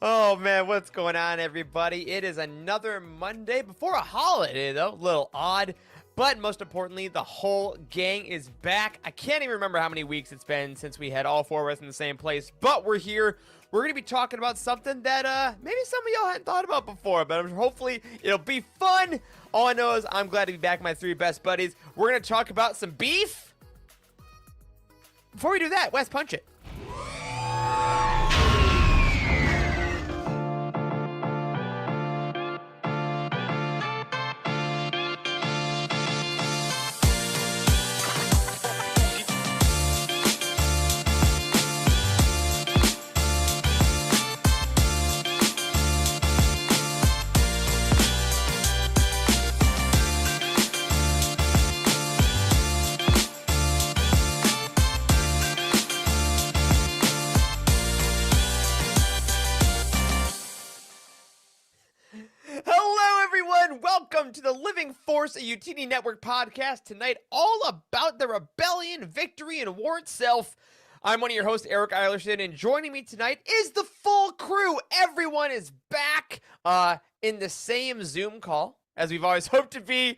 Oh man, what's going on, everybody? It is another Monday before a holiday, though. A little odd, but most importantly, the whole gang is back. I can't even remember how many weeks it's been since we had all four of us in the same place, but we're here. We're going to be talking about something that maybe some of y'all hadn't thought about before, but hopefully it'll be fun. All I know is I'm glad to be back with my three best buddies. We're going to talk about some beef. Before we do that, Wes, punch it. Welcome to the Living Force, a UTD Network podcast. Tonight, all about the rebellion, victory, and war itself. I'm one of your hosts, Eric Eilerson, and joining me tonight is the full crew. Everyone is back in the same Zoom call, as we've always hoped to be.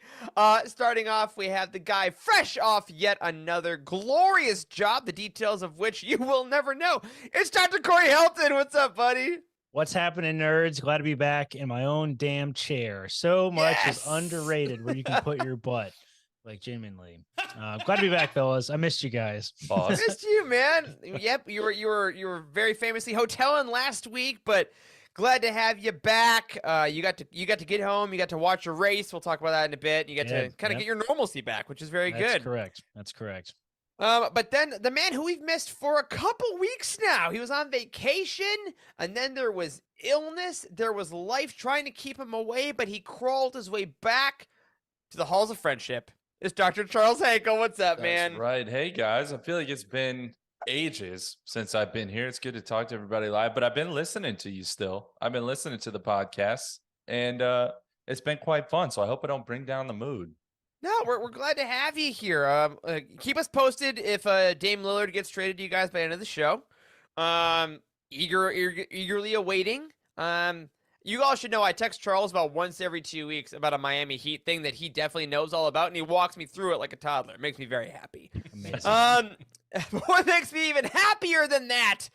Starting off, we have the guy fresh off yet another glorious job, the details of which you will never know. It's Dr. Corey Helton. What's up, buddy? What's happening, nerds? Glad to be back in my own damn chair. So much is underrated where you can put your butt, like genuinely. Glad to be back, fellas. I missed you guys. I missed you, man. Yep, you were very famously hoteling last week, but glad to have you back. You got to get home. You got to watch a race. We'll talk about that in a bit. You got to kind of get your normalcy back, which is very good. That's correct. But then the man who we've missed for a couple weeks now, he was on vacation, and then there was illness, there was life trying to keep him away, but he crawled his way back to the halls of friendship. It's Dr. Charles Hankel. What's up, man? That's right. Hey, guys. I feel like it's been ages since I've been here. It's good to talk to everybody live, but I've been listening to you still. I've been listening to the podcast, and it's been quite fun, so I hope I don't bring down the mood. No, we're glad to have you here. Keep us posted if Dame Lillard gets traded to you guys by the end of the show. Eagerly awaiting. You all should know I text Charles about once every 2 weeks about a Miami Heat thing that he definitely knows all about, and he walks me through it like a toddler. It makes me very happy. Amazing. What makes me even happier than that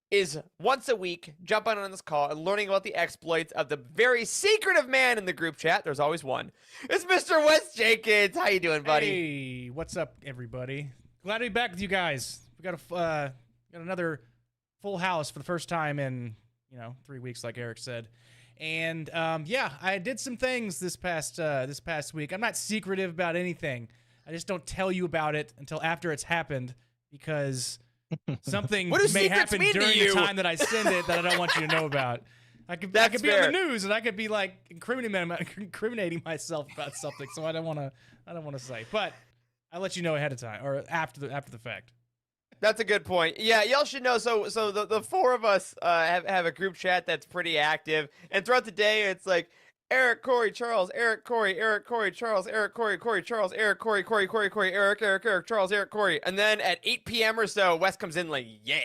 is once a week jumping on this call and learning about the exploits of the very secretive man in the group chat. There's always one. It's Mr. Wes Jenkins. How you doing, buddy? Hey, what's up, everybody? Glad to be back with you guys. We got another full house for the first time in 3 weeks, like Eric said. And I did some things this past week. I'm not secretive about anything. I just don't tell you about it until after it's happened, because something may happen during the time that I send it that I don't want you to know about. I could be on the news, and I could be like incriminating myself about something. So I don't want to say, but I let you know ahead of time or after the fact. That's a good point. Yeah, y'all should know. So the four of us have a group chat that's pretty active, and throughout the day, it's like Eric, Corey, Charles, Eric, Corey, Charles, Eric, Corey, Charles, Eric, Corey, Eric, Charles, Eric, Corey. And then at 8 p.m. or so, Wes comes in like, yeah.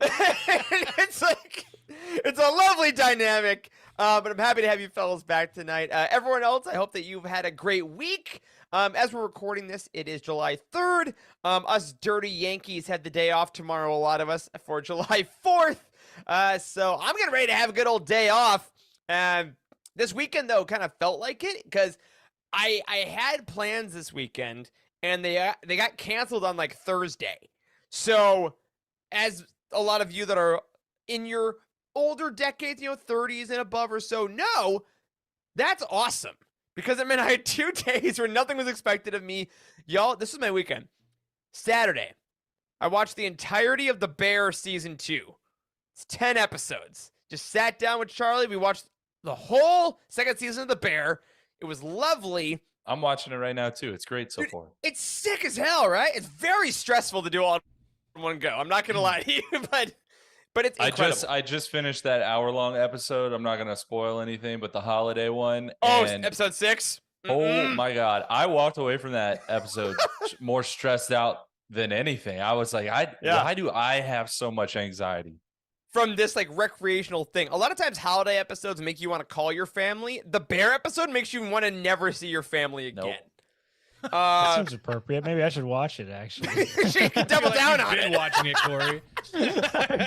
It's like, it's a lovely dynamic. But I'm happy to have you fellas back tonight. Everyone else, I hope that you've had a great week. As we're recording this, it is July 3rd. Us dirty Yankees had the day off tomorrow, a lot of us, for July 4th. So I'm getting ready to have a good old day off. This weekend, though, kind of felt like it, because I had plans this weekend, and they got canceled on like Thursday. So, as a lot of you that are in your older decades, 30s and above or so, know, that's awesome, because I had 2 days where nothing was expected of me. Y'all, this is my weekend. Saturday, I watched the entirety of The Bear season 2. It's 10 episodes. Just sat down with Charlie. We watched the whole second season of The Bear. It was lovely. I'm watching it right now, too. It's great so far. It's sick as hell, right? It's very stressful to do all in one go. I'm not going to lie to you, but it's incredible. I just finished that hour-long episode. I'm not going to spoil anything, but the holiday one. Oh, episode 6? Oh, my God. I walked away from that episode more stressed out than anything. I was like, why do I have so much anxiety? from this like recreational thing. A lot of times holiday episodes make you want to call your family. The bear episode makes you want to never see your family again. Nope. That seems appropriate. Maybe I should watch it, actually. You can double down on been it. watching it, Corey.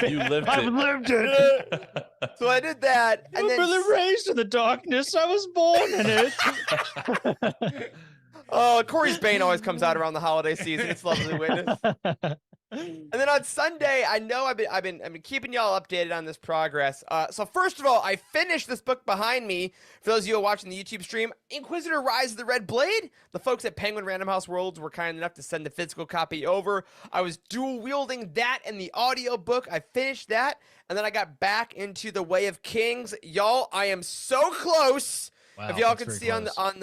You lived I've it. lived it. So I did that, and I've then been raised in the darkness. I was born in it. Corey's Bane always comes out around the holiday season. It's lovely to witness. And then on Sunday, I know I've been keeping y'all updated on this progress. So first of all, I finished this book behind me. For those of you who are watching the YouTube stream, Inquisitor: Rise of the Red Blade. The folks at Penguin Random House Worlds were kind enough to send the physical copy over. I was dual wielding that and the audio book. I finished that, and then I got back into the Way of Kings. Y'all, I am so close. Wow, if y'all that's can very see on close.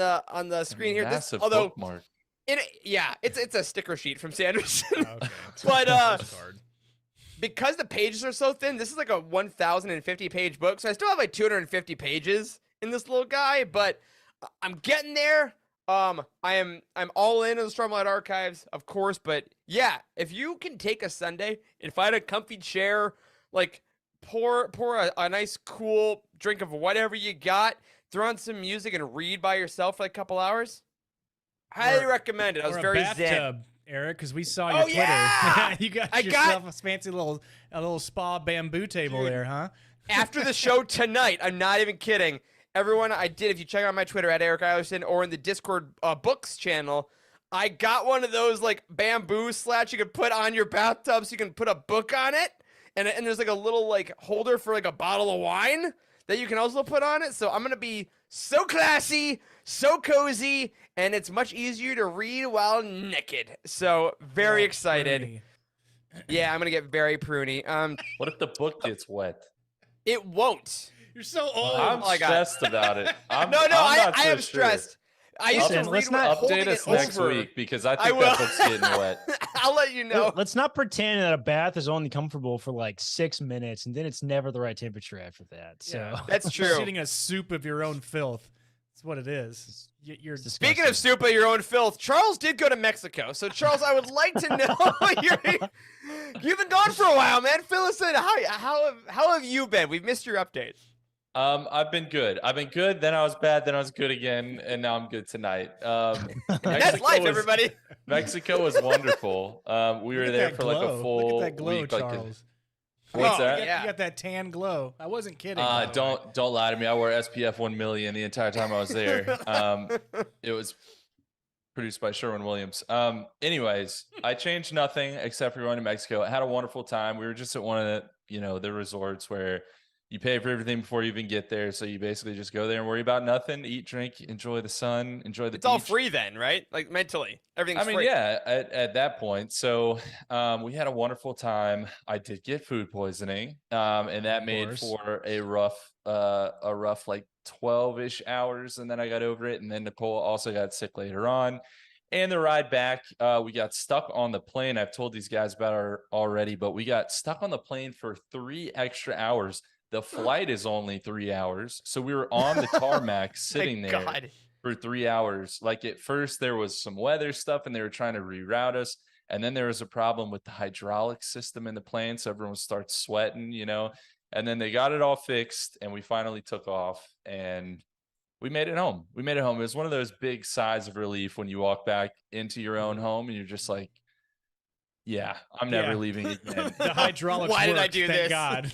the screen here, Massive although bookmark. it's a sticker sheet from Sanderson. Okay. But Postcard. because the pages are so thin, this is like a 1,050 page book, so I still have like 250 pages in this little guy, but I'm getting there. I'm all in on the Stormlight Archives, of course, but yeah, if you can take a Sunday and find a comfy chair, like pour a nice cool drink of whatever you got, throw on some music and read by yourself for like a couple hours, highly recommend it. I was Or very a bathtub, zen. Eric, because we saw Oh, your Twitter. yeah! You got I yourself a fancy little spa bamboo table Dude. there, huh? After the show tonight, I'm not even kidding. Everyone, if you check out my Twitter at Eric Eilerson or in the Discord books channel, I got one of those like bamboo slats you can put on your bathtub so you can put a book on it. And there's like a little like holder for like a bottle of wine that you can also put on it. So I'm going to be so classy, so cozy, and it's much easier to read while naked. So very Oh, excited. Bernie. Yeah, I'm going to get very pruny. What if the book gets wet? It won't. You're so old. I'm Oh my God. stressed about it. I'm No, not I so am sure. stressed. I used to Listen, read let's when not holding Update us it next over. week because I I think will. that book's getting wet. I'll let you know. Let's not pretend that a bath is only comfortable for like 6 minutes, and then it's never the right temperature after that. So Yeah. That's true. Shitting a soup of your own filth. That's what it is. You're it's Speaking of disgusting. soup of your own filth, Charles did go to Mexico. So, Charles, I would like to know you've been gone for a while, man. Fill us in. How have you been? We've missed your updates. I've been good. Then I was bad. Then I was good again, and now I'm good tonight. That's Mexico life, was- everybody. Mexico was wonderful. We were Look at there that for like a glow. full Look at that glow, week. Charles. What's Oh, that? You yeah. got that tan glow. I wasn't kidding. by the way. Don't lie to me. I wore SPF 1 million the entire time I was there. It was produced by Sherwin-Williams. Anyways, I changed nothing except for going to Mexico. I had a wonderful time. We were just at one of the resorts where you pay for everything before you even get there. So you basically just go there and worry about nothing, eat, drink, enjoy the sun, enjoy the It's all beach. free then, right? Like mentally, everything's I mean, free. yeah, at that point. So we had a wonderful time. I did get food poisoning, and that Of made course. for a rough like 12-ish hours, and then I got over it. And then Nicole also got sick later on. And the ride back, we got stuck on the plane. I've told these guys about it already, but we got stuck on the plane for 3 extra hours. The flight is only 3 hours. So we were on the tarmac sitting My there God. for 3 hours. Like at first there was some weather stuff and they were trying to reroute us. And then there was a problem with the hydraulic system in the plane. So everyone starts sweating, and then they got it all fixed and we finally took off and we made it home. It was one of those big sighs of relief when you walk back into your own home and you're just like, yeah, I'm never Yeah. leaving again. The hydraulics Why did I worked, do thank this? God.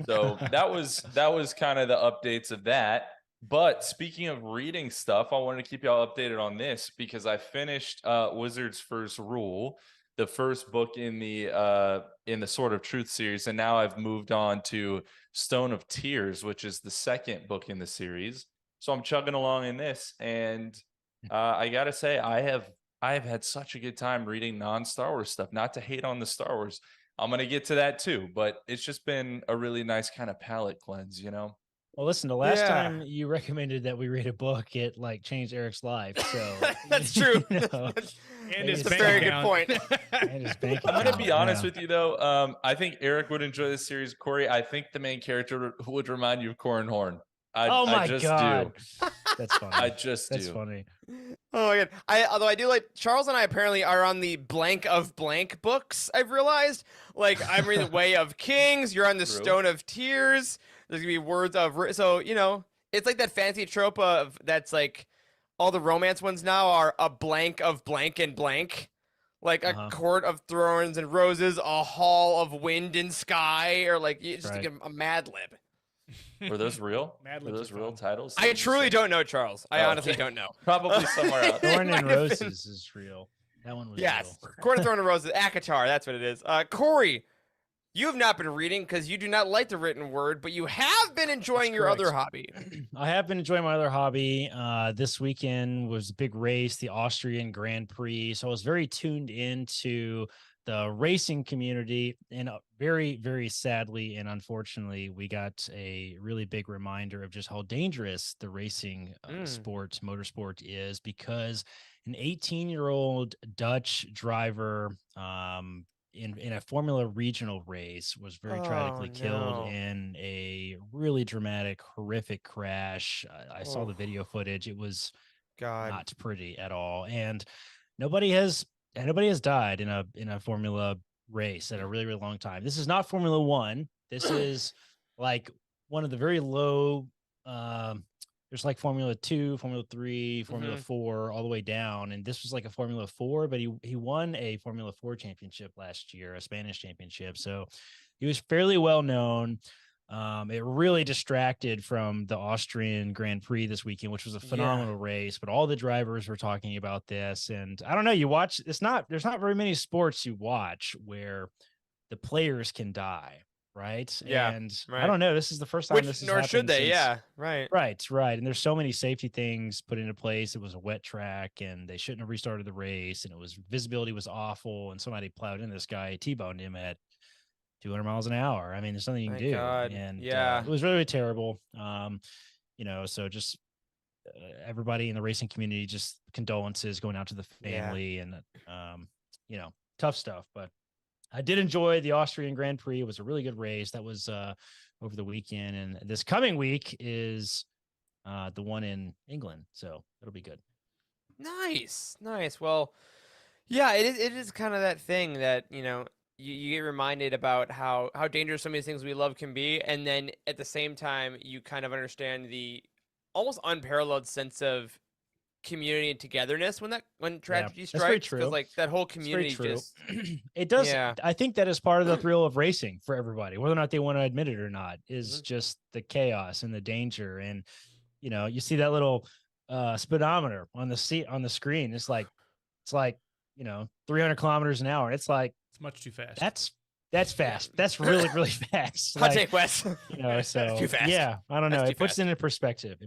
So that was kind of the updates of that. But speaking of reading stuff, I wanted to keep y'all updated on this because I finished Wizard's First Rule, the first book in the Sword of Truth series, and now I've moved on to Stone of Tears, which is the second book in the series. So I'm chugging along in this, and I gotta say I have had such a good time reading non-Star Wars stuff. Not to hate on the Star Wars, I'm gonna get to that too, but it's just been a really nice kind of palate cleanse, Well, listen, the last Yeah. time you recommended that we read a book, it like changed Eric's life. So That's true. you know, And It's his a bank very good account. point. and his bank I'm gonna be account, honest yeah. with you though. I think Eric would enjoy this series. Corey, I think the main character would remind you of Corin Horn. Oh my I just God. do. That's funny. I just That's do. funny. Oh my god! Although I do like Charles and I apparently are on the blank of blank books. I've realized. Like I'm reading the Way of Kings. You're on the True. Stone of Tears. There's gonna be words of so it's like that fancy trope of that's like all the romance ones now are a blank of blank and blank. Like a court of thorns and roses, a hall of wind and sky, or like just Right. like a Mad Lib. Were those real? Mad Were Libs those are real fun. titles? that I you just truly said? don't know, Charles. I Oh, honestly okay. don't know. Probably somewhere out there. Thorn and might have been. Roses is real. That one was Yes, real. Court of Thorn and Roses, Akatar. That's what it is. Corey, you have not been reading because you do not like the written word, but you have been enjoying your other correct. hobby. I have been enjoying my other hobby. This weekend was a big race, the Austrian Grand Prix. So I was very tuned into the racing community. And very, very sadly and unfortunately, we got a really big reminder of just how dangerous the racing motorsport is, because an 18-year-old Dutch driver in a Formula regional race was very tragically killed in a really dramatic, horrific crash. I saw the video footage. It was not pretty at all. And nobody has died in a Formula race in a really, really long time. This is not Formula One. This is like one of the very low there's like Formula 2, Formula 3, Formula 4, all the way down. And this was like a Formula 4, but he won a Formula 4 championship last year, a Spanish championship. So he was fairly well known. It really distracted from the Austrian Grand Prix this weekend, which was a phenomenal race, but all the drivers were talking about this. And I don't know, there's not very many sports you watch where the players can die. Right. Yeah, and right. I don't know. This is the first time this has nor happened should they. since- Yeah. Right. Right. And there's so many safety things put into place. It was a wet track and they shouldn't have restarted the race, and visibility was awful. And somebody plowed in this guy, T-boned him at 200 miles an hour. I mean, there's nothing you can do. God. And Yeah. it was really, really terrible. So just everybody in the racing community, just condolences going out to the family and, tough stuff. But I did enjoy the Austrian Grand Prix. It was a really good race. That was over the weekend. And this coming week is the one in England. So it'll be good. Nice. Well, yeah, it is kind of that thing that, you get reminded about how dangerous some of these things we love can be. And then at the same time, you kind of understand the almost unparalleled sense of community and togetherness when tragedy strikes, because like that whole community just it does. I think that is part of the thrill of racing for everybody, whether or not they want to admit it or not, is just the chaos and the danger. And you see that little speedometer on the screen. It's like 300 kilometers an hour. It's like it's much too fast. That's fast. That's really, really fast. Hot take, Wes. So too fast. Yeah, I don't know. That's It puts it into perspective.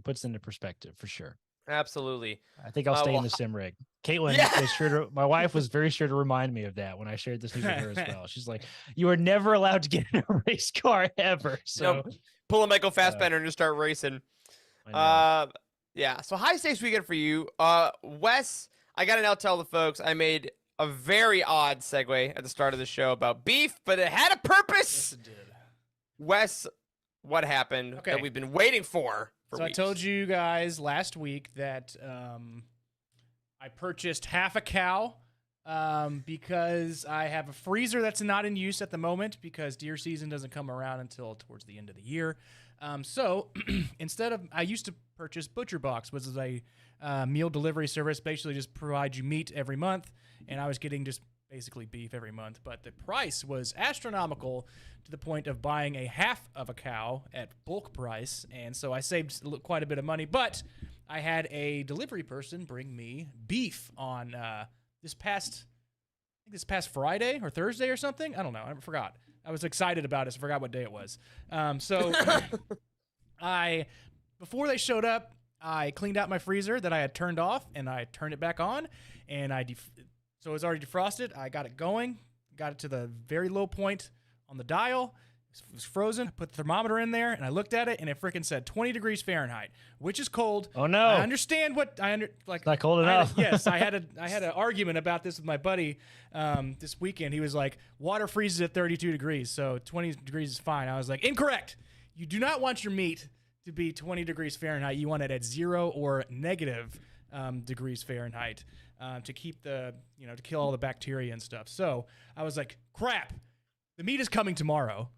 For sure. Absolutely. I think I'll stay in the sim rig. Caitlin was my wife was very sure to remind me of that when I shared this news with her as well. She's like, you are never allowed to get in a race car ever. So pull a Michael Fassbender and just start racing. So high stakes weekend for you. Wes, I got to now tell the folks I made a very odd segue at the start of the show about beef, but it had a purpose. Yes, it did. Wes, what happened that we've been waiting for weeks? I told you guys last week that I purchased half a cow because I have a freezer that's not in use at the moment because deer season doesn't come around until towards the end of the year. So instead of, I used to purchase Butcher Box, which is a meal delivery service, basically just provide you meat every month, and I was getting just basically beef every month, but the price was astronomical to the point of buying a half of a cow at bulk price, and so I saved quite a bit of money, but I had a delivery person bring me beef on this past Friday or Thursday or something. I don't know. I forgot. I was excited about it. So I forgot what day it was. Before they showed up, I cleaned out my freezer that I had turned off, and I turned it back on, and so it was already defrosted. I got it going, got it to the very low point on the dial. It was frozen. I put the thermometer in there, and I looked at it, and it freaking said 20 degrees Fahrenheit, which is cold. Oh no! I understand it's not cold enough. Yes, I had an argument about this with my buddy this weekend. He was like, water freezes at 32 degrees, so 20 degrees is fine. I was like, incorrect. You do not want your meat to be 20 degrees Fahrenheit. You want it at 0 or negative degrees Fahrenheit to keep the, to kill all the bacteria and stuff. So I was like, crap, the meat is coming tomorrow.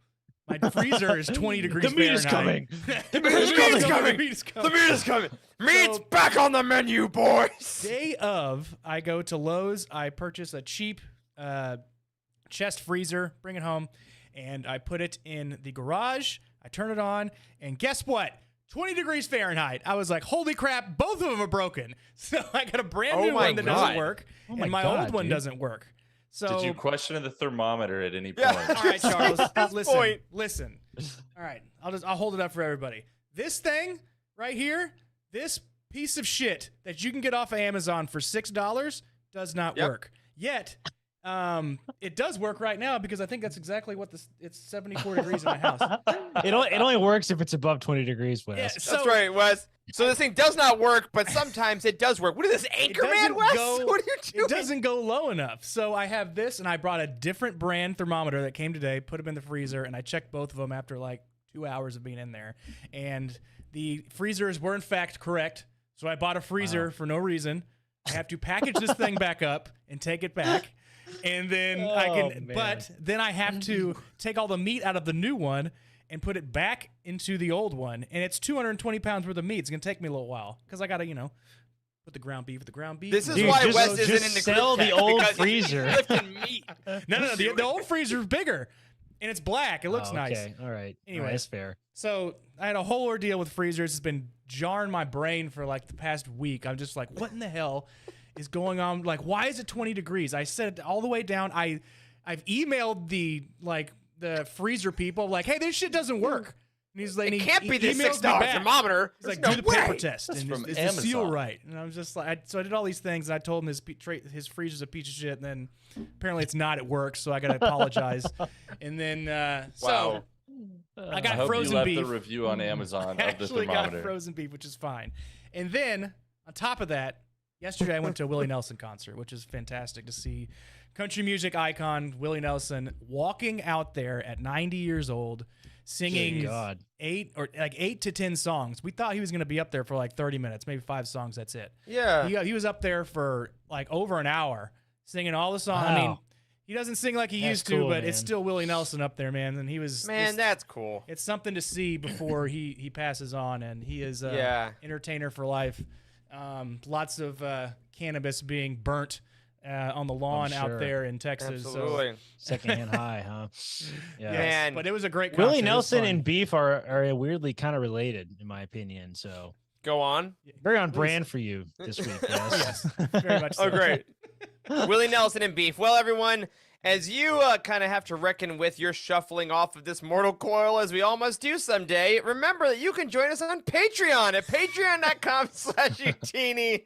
My freezer is 20 degrees The meat Fahrenheit. is coming. The meat is coming. The meat is The coming. meat is coming. Meat's So- back on the menu, boys. Day of, I go to Lowe's. I purchase a cheap chest freezer, bring it home, and I put it in the garage. I turn it on, and guess what? 20 degrees Fahrenheit. I was like, holy crap, both of them are broken. So I got a brand Oh new my one that God. doesn't work, Oh and my God, old one dude. doesn't work. So Did you question the thermometer at any Yeah. point? all right, Charles, At this listen, point. listen. All right, I'll hold it up for everybody. This thing right here, this piece of shit that you can get off of Amazon for $6 does not Yep. work. Yet, it does work right now because I think that's exactly what it's 74 degrees in my house. It only works if it's above 20 degrees, Wes. Yeah, That's so right, Wes. So this thing does not work, but sometimes it does work. What is this, Anchorman, doesn't Wes? go- What are you doing? it doesn't go low enough. So I have this, and I brought a different brand thermometer that came today, put them in the freezer, and I checked both of them after like 2 hours of being in there. And the freezers were in fact correct. So I bought a freezer for no reason. I have to package this thing back up and take it back. And then I Oh, can, man. but then I have to take all the meat out of the new one and put it back into the old one. And it's 220 pounds worth of meat. It's going to take me a little while because I got to, put the ground beef with the ground beef. This is Dude, why just- Wes isn't just in the sell group the text, old because he's freezer. lifting meat. No, the old freezer's bigger. And it's black. It looks Oh, nice. okay. All right. Anyway. All right, that's fair. So I had a whole ordeal with freezers. It's been jarring my brain for like the past week. I'm just like, what in the hell is going on? Like, why is it 20 degrees? I set it all the way down. I've emailed the freezer people like, hey, this shit doesn't work. And he's like, It he can't be this emails me $6 back. thermometer. He's like, There's do no the paper way. test. That's And from is the seal Amazon. right? And I was just like, so I did all these things, and I told him his freezer's a piece of shit. And then apparently it's not. It works, so I got to apologize. And then Wow. I I got hope frozen you left beef. the review on Amazon I of the actually thermometer. got frozen beef, which is fine. And then on top of that, yesterday I went to a Willie Nelson concert, which is fantastic to see country music icon Willie Nelson walking out there at 90 years old, singing God. 8 to 10 songs. We thought he was going to be up there for like 30 minutes, maybe 5 songs. That's it. Yeah. He was up there for like over an hour singing all the songs. I mean, Wow. he doesn't sing like he That's used to, cool, but it's man. still Willie Nelson up there, man. And he was Man, that's cool. it's something to see before he passes on, and he is a Yeah. entertainer for life. Lots of cannabis being burnt on the lawn out sure. there in Texas. Absolutely. Secondhand high, huh? Yeah. So, Man. but it was a great concert. Willie It was Nelson fun. and beef are weirdly kind of related, in my opinion. So Go on. very on brand for you this week. Yes. very much so. Oh, great. Willie Nelson and beef. Well, everyone, as you kind of have to reckon with your shuffling off of this mortal coil, as we all must do someday, remember that you can join us on Patreon at patreon.com/Utini.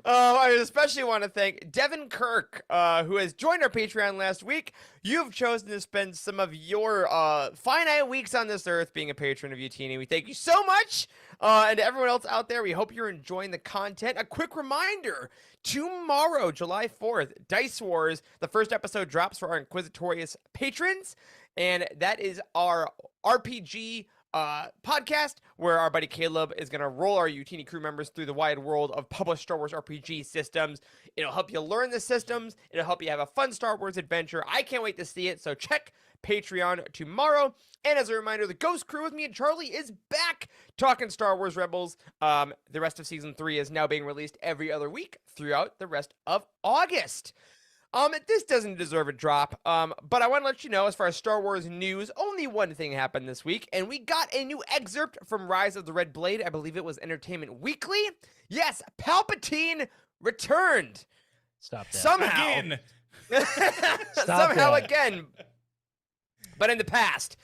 I especially want to thank Devin Kirk, who has joined our Patreon last week. You've chosen to spend some of your finite weeks on this earth being a patron of Utini. We thank you so much. And to everyone else out there, we hope you're enjoying the content. A quick reminder, tomorrow, July 4th, Dice Wars, the first episode drops for our Inquisitorious patrons. And that is our RPG podcast, where our buddy Caleb is going to roll our Utini crew members through the wide world of published Star Wars RPG systems. It'll help you learn the systems. It'll help you have a fun Star Wars adventure. I can't wait to see it, so check Patreon tomorrow. And as a reminder, the Ghost Crew with me and Charlie is back talking Star Wars Rebels. The rest of Season 3 is now being released every other week throughout the rest of August. This doesn't deserve a drop, but I want to let you know, as far as Star Wars news, only one thing happened this week, and we got a new excerpt from Rise of the Red Blade. I believe it was Entertainment Weekly. Yes, Palpatine returned. Stop that. Somehow. Again. Somehow that. again. But in the past.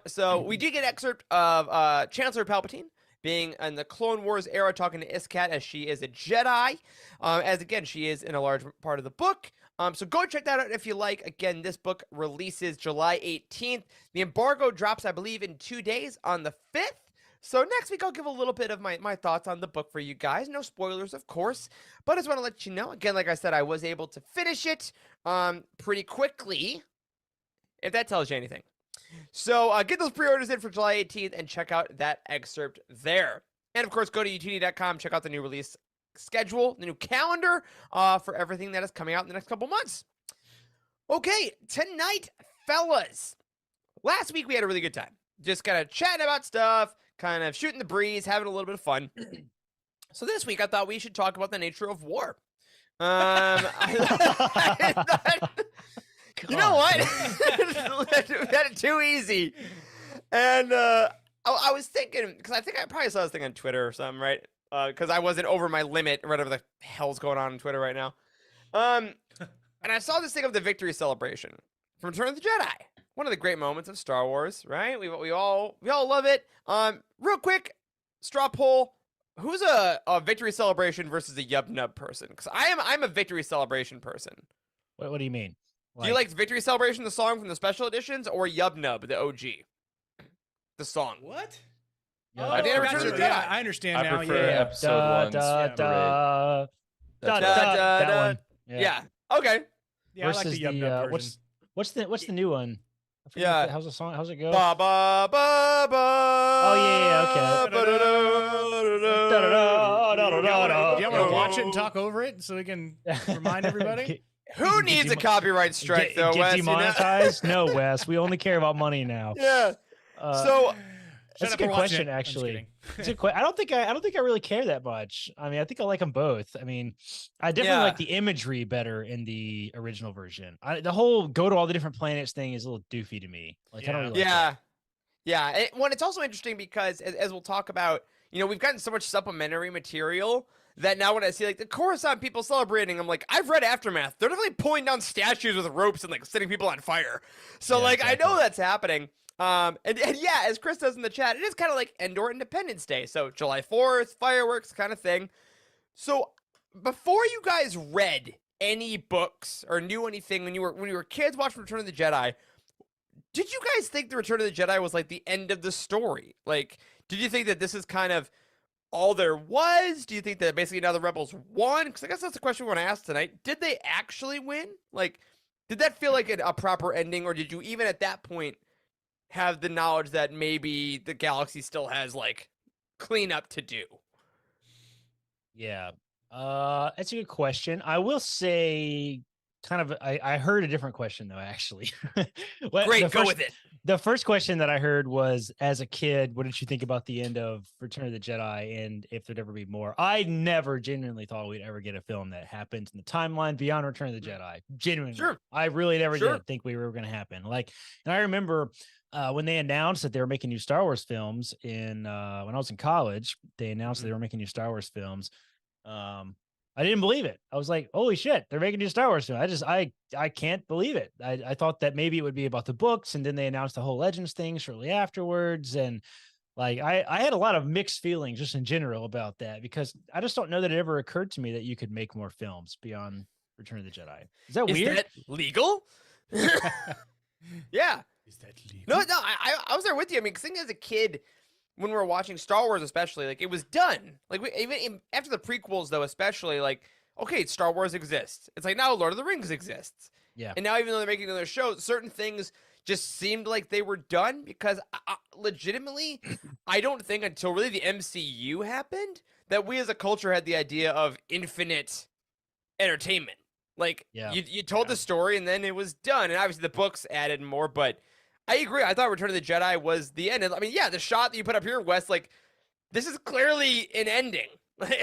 So we did get an excerpt of Chancellor Palpatine being in the Clone Wars era, talking to Iskat, as she is a Jedi. As again, she is in a large part of the book. So go check that out if you like. Again, this book releases July 18th. The embargo drops, I believe, in 2 days on the 5th. So next week, I'll give a little bit of my thoughts on the book for you guys. No spoilers, of course. But I just want to let you know, again, like I said, I was able to finish it pretty quickly, if that tells you anything. So get those pre-orders in for July 18th and check out that excerpt there. And of course, go to youtini.com, check out the new release schedule, the new calendar for everything that is coming out in the next couple months. Okay, tonight, fellas. Last week we had a really good time. Just kind of chatting about stuff, kind of shooting the breeze, having a little bit of fun. So this week I thought we should talk about the nature of war. I thought, you know what? We had it too easy. And I was thinking, because I think I probably saw this thing on Twitter or something, right? Because I wasn't over my limit, or whatever the hell's going on Twitter right now. And I saw this thing of the victory celebration from Return of the Jedi. One of the great moments of Star Wars, right? We all love it. Real quick, straw poll. Who's a victory celebration versus a yub nub person? Because I'm a victory celebration person. What do you mean? Do you like Victory Celebration, the song from the special editions, or Yub Nub, the OG? The song. What? Yeah, I didn't prefer- Return of the Yeah, Jedi. I understand I now. prefer Yeah. episode one's parade. da, That's da, right. that da. one. Yeah. Okay. Yeah, I like Versus the Yub Nub version. what's the new one? I forget Yeah. how's the song? How's it go? Ba ba ba ba. Oh, yeah, okay. Do you want to watch it and talk over it so we can remind everybody? Who Get needs a demo- copyright strike though, get Wes? You know? demonetized? No, Wes. We only care about money now. Yeah. Uh, So that's a up, good we're watching question, it. I'm just actually. kidding. It's a I don't think I really care that much. I mean, I think I like them both. I mean, I definitely Yeah. like the imagery better in the original version. The whole go to all the different planets thing is a little doofy to me. Like I don't Yeah. really like yeah. that. Yeah. Well, it's also interesting because as we'll talk about, we've gotten so much supplementary material that now when I see like the Coruscant people celebrating, I'm like, I've read Aftermath. They're definitely pulling down statues with ropes and like setting people on fire. So Yeah, like I know exactly. that's happening. And yeah, as Chris says in the chat, it is kind of like Endor Independence Day. So July 4th, fireworks kind of thing. So before you guys read any books or knew anything when you were kids watching Return of the Jedi, did you guys think the Return of the Jedi was like the end of the story? Like, did you think that this is kind of all there was? Do you think that basically now the rebels won? Because I guess that's the question we want to ask tonight. Did they actually win? Like, did that feel like a proper ending, or did you even at that point have the knowledge that maybe the galaxy still has like cleanup to do? Yeah. That's a good question. I will say I heard a different question though, actually. Great, go with it. The first question that I heard was, as a kid, what did you think about the end of Return of the Jedi and if there'd ever be more? I never genuinely thought we'd ever get a film that happens in the timeline beyond Return of the Jedi. Genuinely. Sure. I really never Sure. did think we were going to happen. Like, and I remember when they announced that they were making new Star Wars films when I was in college, they announced that they were making new Star Wars films. I didn't believe it. I was like, holy shit, they're making a new Star Wars film. I can't believe it. I thought that maybe it would be about the books, and then they announced the whole Legends thing shortly afterwards. And like, I had a lot of mixed feelings just in general about that, because I just don't know that it ever occurred to me that you could make more films beyond Return of the Jedi. Is that Is weird? that legal? Yeah. Is that No, legal? I was there with you. I mean, 'cause I think as a kid, when we were watching Star Wars, especially, like, it was done. Like, after the prequels, though, especially, like, okay, Star Wars exists. It's like, now Lord of the Rings exists. Yeah. And now, even though they're making another show, certain things just seemed like they were done because, legitimately, I don't think until really the MCU happened that we as a culture had the idea of infinite entertainment. Like, Yeah. you told the story and then it was done. And obviously the books added more, but I agree. I thought Return of the Jedi was the end. I mean, yeah, the shot that you put up here, Wes, like, this is clearly an ending.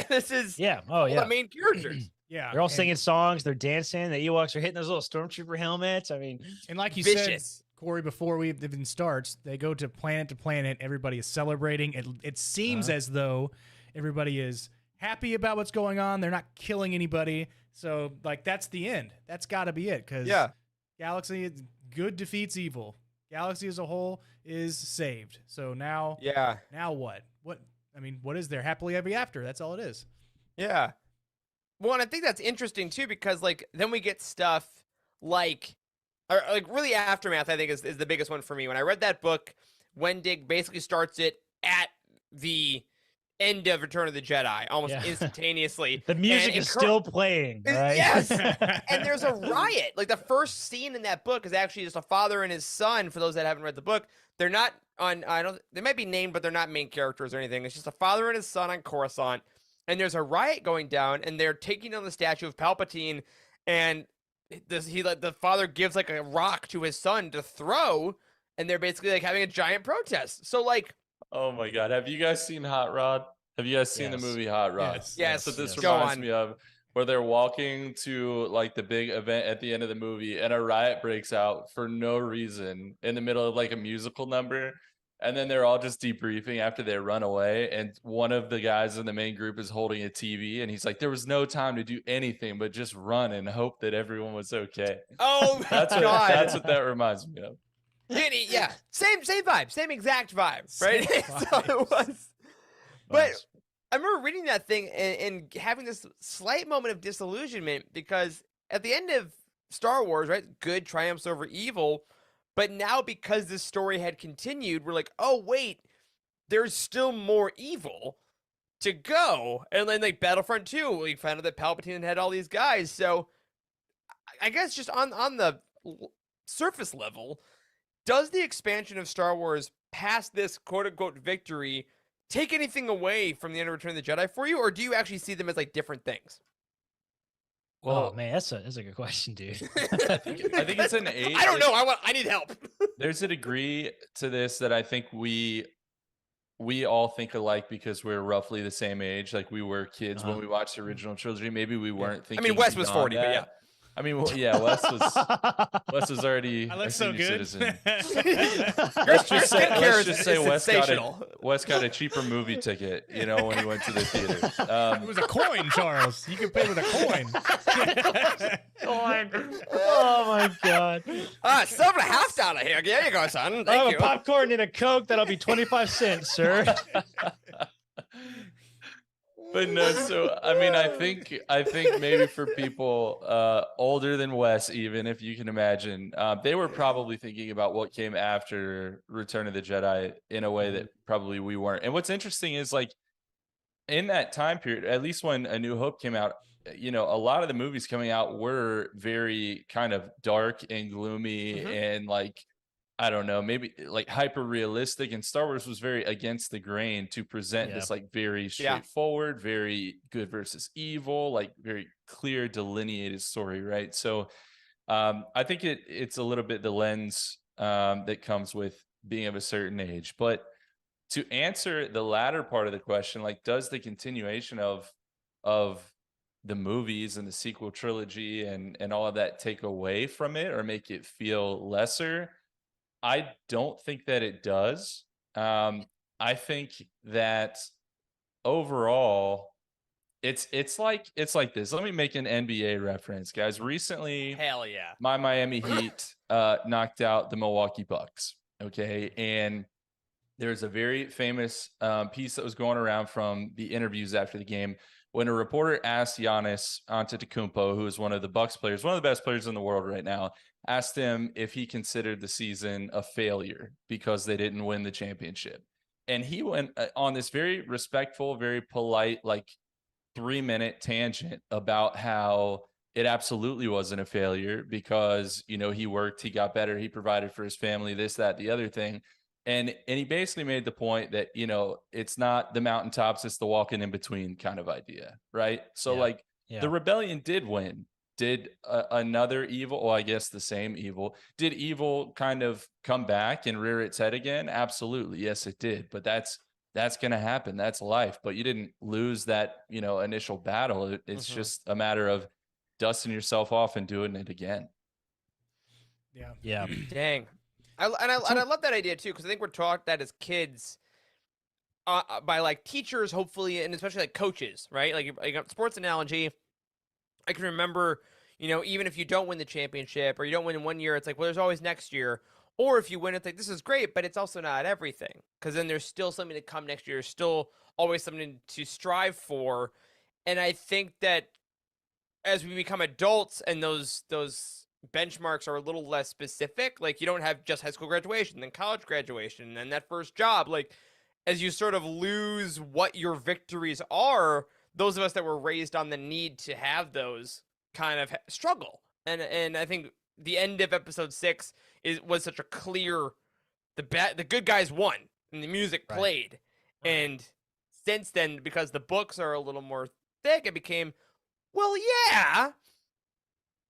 This is Yeah. Oh, all yeah. the main characters. Yeah. They're all and- singing songs. They're dancing. The Ewoks are hitting those little stormtrooper helmets. I mean, And like you Vicious. said, Corey, before we even starts, they go to planet. Everybody is celebrating. It seems as though everybody is happy about what's going on. They're not killing anybody. So, like, that's the end. That's got to be it. Because Yeah. Galaxy, good defeats evil. Galaxy as a whole is saved. So now, Yeah. now what? What is there? Happily ever after. That's all it is. Yeah. Well, and I think that's interesting too, because like then we get stuff like, or like really Aftermath, I think is the biggest one for me. When I read that book, Wendig basically starts it at the end of Return of the Jedi almost Yeah. instantaneously. The music is still playing, right? Yes. And there's a riot. Like the first scene in that book is actually just a father and his son. For those that haven't read the book, they're not on. They might be named, but they're not main characters or anything. It's just a father and his son on Coruscant, and there's a riot going down, and they're taking down the statue of Palpatine, and the father gives like a rock to his son to throw, and they're basically like having a giant protest. So like, Oh my God. Have you guys seen Hot Rod? Have you guys seen the Yes. movie Hot Rod? Yes. yes, So this go reminds on. me of where they're walking to like the big event at the end of the movie and a riot breaks out for no reason in the middle of like a musical number. And then they're all just debriefing after they run away. And one of the guys in the main group is holding a TV and he's like, there was no time to do anything but just run and hope that everyone was okay. Oh my That's what, God. that's what that reminds me of. Yeah, same vibe, same exact vibe, right? Same So vibes. it was. But Nice. I remember reading that thing and having this slight moment of disillusionment because at the end of Star Wars, right, good triumphs over evil, but now because this story had continued, we're like, oh wait, there's still more evil to go. And then like Battlefront 2, we found out that Palpatine had all these guys. So I guess just on the surface level, does the expansion of Star Wars past this quote unquote victory take anything away from the end of Return of the Jedi for you, or do you actually see them as like different things? Oh man, that's a good question, dude. I think it's an age. I don't know. I need help. There's a degree to this that I think we all think alike because we're roughly the same age. Like we were kids when we watched the original trilogy. Maybe we weren't I thinking. mean, Wes was beyond 40, but that. yeah. I mean, well, yeah, Wes was already I a look so senior good. citizen. Your Let's just say, skincare let's just say Wes sensational. got a cheaper movie ticket, you know, when he went to the theater. It was a coin, Charles. You can pay with a coin. Oh my God. $7.50 here. There you go, son. I Thank have you. a popcorn and a Coke. That'll be 25 cents, sir. But no, so I mean, I think maybe for people older than Wes, even if you can imagine, they were probably thinking about what came after Return of the Jedi in a way that probably we weren't. And what's interesting is like in that time period, at least when A New Hope came out, you know, a lot of the movies coming out were very kind of dark and gloomy and like, I don't know, maybe like hyper realistic, and Star Wars was very against the grain to present this like very straightforward, very good versus evil, like very clear delineated story, right? So I think it's a little bit the lens that comes with being of a certain age. But to answer the latter part of the question, like does the continuation of the movies and the sequel trilogy and all of that take away from it or make it feel lesser? I don't think that it does. I think that overall, it's like this. Let me make an NBA reference, guys. Recently, Hell yeah. my Miami Heat knocked out the Milwaukee Bucks. Okay, and there's a very famous piece that was going around from the interviews after the game when a reporter asked Giannis Antetokounmpo, who is one of the Bucks players, one of the best players in the world right now, asked him if he considered the season a failure because they didn't win the championship. And he went on this very respectful, very polite, like 3-minute tangent about how it absolutely wasn't a failure because, you know, he worked, he got better, he provided for his family, this, that, the other thing. And he basically made the point that, you know, it's not the mountaintops, it's the walking in between kind of idea, right? So like the rebellion did win. Did another evil, well, I guess the same evil, did evil kind of come back and rear its head again? Absolutely. Yes, it did. But that's going to happen. That's life. But you didn't lose that, you know, initial battle. It's just a matter of dusting yourself off and doing it again. Yeah. Dang. I love that idea too, because I think we're taught that as kids by like teachers, hopefully, and especially like coaches, right? Like a sports analogy. I can remember, you know, even if you don't win the championship or you don't win in one year, it's like, well, there's always next year. Or if you win, it's like, this is great, but it's also not everything. Because then there's still something to come next year. There's still always something to strive for. And I think that as we become adults and those benchmarks are a little less specific, like you don't have just high school graduation, then college graduation, and then that first job. Like as you sort of lose what your victories are, those of us that were raised on the need to have those kind of struggle. And I think the end of episode 6 was such a clear the good guys won and the music Right. played. And since then, because the books are a little more thick, it became, well, yeah,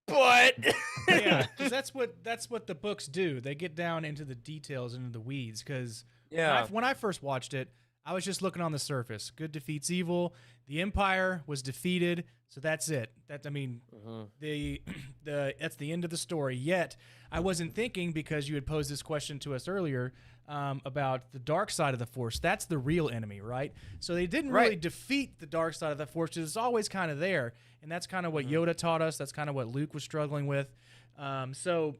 but Yeah, because that's what the books do. They get down into the details, into the weeds. Because yeah, when I first watched it, I was just looking on the surface. Good defeats evil. The Empire was defeated, so that's it. That's that's the end of the story. Yet I wasn't thinking, because you had posed this question to us earlier about the dark side of the Force. That's the real enemy, right? So they didn't really defeat the dark side of the Force. It's always kind of there, and that's kind of what Yoda taught us. That's kind of what Luke was struggling with. So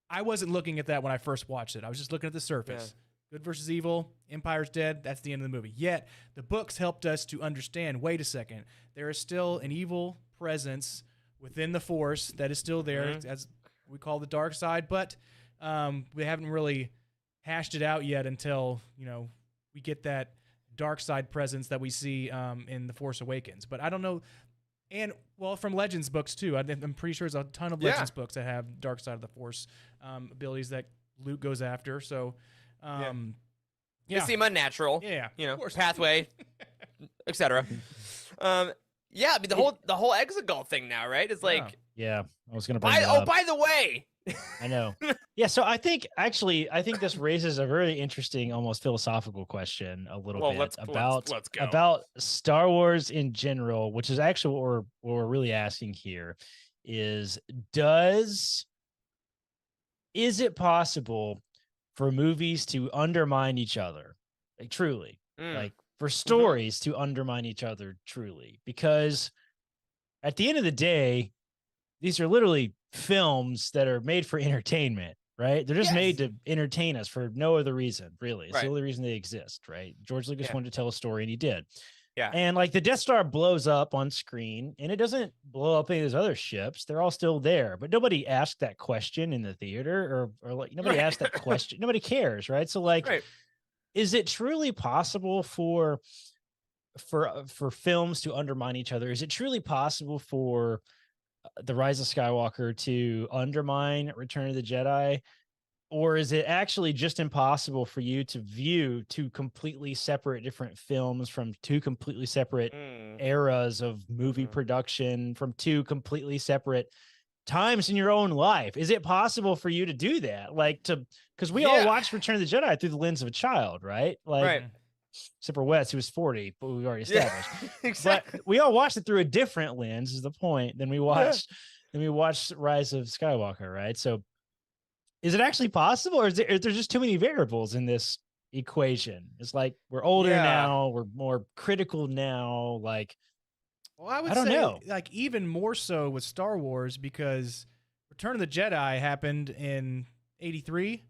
I wasn't looking at that when I first watched it. I was just looking at the surface. Good versus evil, Empire's dead, that's the end of the movie. Yet, the books helped us to understand, wait a second, there is still an evil presence within the Force that is still there, as we call the dark side, but we haven't really hashed it out yet until, we get that dark side presence that we see in The Force Awakens. But I don't know, and, well, from Legends books, too. I'm pretty sure there's a ton of Legends books that have dark side of the Force abilities that Luke goes after, so... They seem unnatural. Yeah, pathway, etc. I mean the whole Exegol thing now, right? It's like, yeah, I was gonna bring that up. by the way, I know. Yeah, so I think this raises a very interesting, almost philosophical question a little bit let's go. about Star Wars in general, which is actually what we're really asking here is it possible for movies to undermine each other, like truly, like for stories to undermine each other truly, because at the end of the day, these are literally films that are made for entertainment, right? They're just made to entertain us for no other reason, really. It's the only reason they exist, right? George Lucas wanted to tell a story, and he did. Yeah. And like the Death Star blows up on screen, and it doesn't blow up any of those other ships. They're all still there, but nobody asked that question in the theater, or like nobody asked that question. Nobody cares, right? So like, is it truly possible for films to undermine each other? Is it truly possible for The Rise of Skywalker to undermine Return of the Jedi? Or is it actually just impossible for you to view two completely separate different films from two completely separate eras of movie production, from two completely separate times in your own life? Is it possible for you to do that? Like because we all watched Return of the Jedi through the lens of a child, right? Like, except for Wes, who was 40, but we've already established. Exactly. But we all watched it through a different lens, is the point, than we watched Rise of Skywalker, right? So is it actually possible, or is there just too many variables in this equation? It's like we're older now, we're more critical now. Like, well, I don't say, know. like, even more so with Star Wars, because Return of the Jedi happened in '83,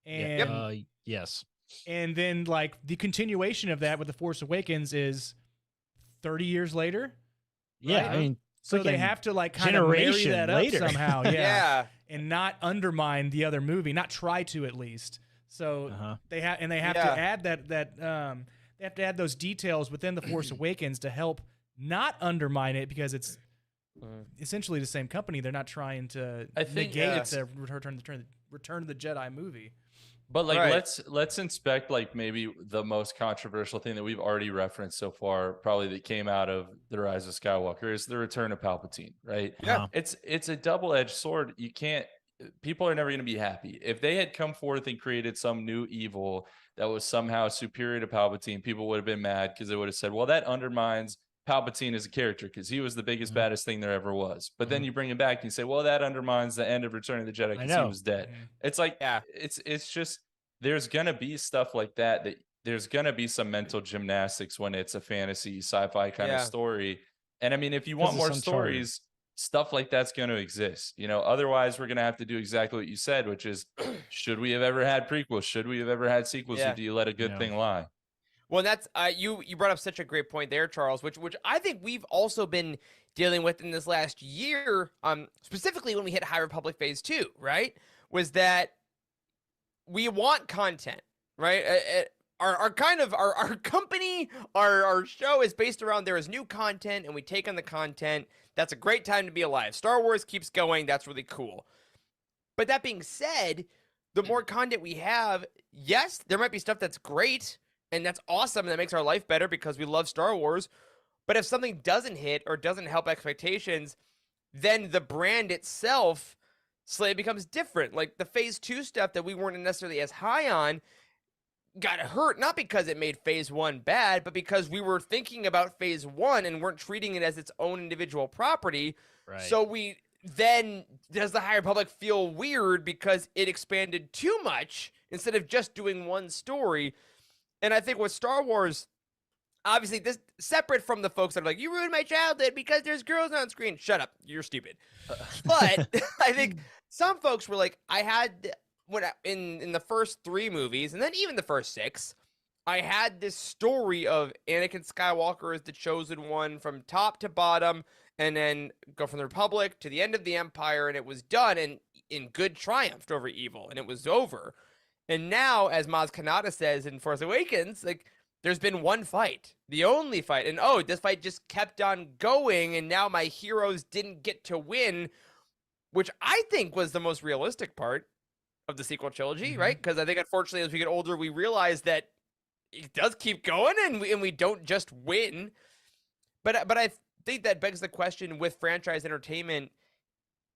and yes, and then like the continuation of that with The Force Awakens is 30 years later. Yeah, right? I mean, so they have to like kind of marry that up later. somehow, and not undermine the other movie, not try to at least. So they have to add that they have to add those details within The Force Awakens to help not undermine it, because it's essentially the same company. They're not trying to negate the Return of the Jedi movie. But like, let's inspect like maybe the most controversial thing that we've already referenced so far, probably that came out of The Rise of Skywalker, is the return of Palpatine, right? Yeah. It's a double-edged sword. People are never going to be happy. If they had come forth and created some new evil that was somehow superior to Palpatine, people would have been mad, because they would have said, well, that undermines Palpatine as a character, because he was the biggest, baddest thing there ever was. But then you bring him back and you say, well, that undermines the end of Return of the Jedi, because he was dead. It's like, it's just, there's going to be stuff like that there's going to be some mental gymnastics when it's a fantasy sci-fi kind of story. And I mean, if you want more stories, stuff like that's going to exist, otherwise we're going to have to do exactly what you said, which is, should we have ever had prequels? Should we have ever had sequels? Or do you let a good thing lie? Well, that's you brought up such a great point there, Charles, which I think we've also been dealing with in this last year, specifically when we hit High Republic Phase 2, right? Was that we want content, right? our kind of our company, our show is based around there is new content and we take on the content. That's a great time to be alive. Star Wars keeps going. That's really cool. But that being said, the more content we have, yes, there might be stuff that's great and that's awesome and that makes our life better because we love Star Wars. But if something doesn't hit or doesn't help expectations, then the brand itself slightly becomes different. Like the phase 2 stuff that we weren't necessarily as high on got hurt, not because it made phase 1 bad, but because we were thinking about phase 1 and weren't treating it as its own individual property. Right. So we then, does the High Republic feel weird because it expanded too much instead of just doing one story? And I think with Star Wars, obviously, this separate from the folks that are like, you ruined my childhood because there's girls on screen. Shut up. You're stupid. But I think some folks were like, I had in the first 3 movies, and then even the first 6, I had this story of Anakin Skywalker as the chosen one from top to bottom, and then go from the Republic to the end of the Empire, and it was done, and in good triumphed over evil, and it was over. And now, as Maz Kanata says in Force Awakens, like, there's been one fight, the only fight, and this fight just kept on going, and now my heroes didn't get to win, which I think was the most realistic part of the sequel trilogy, right? Because I think, unfortunately, as we get older, we realize that it does keep going, and we don't just win. But I think that begs the question with franchise entertainment: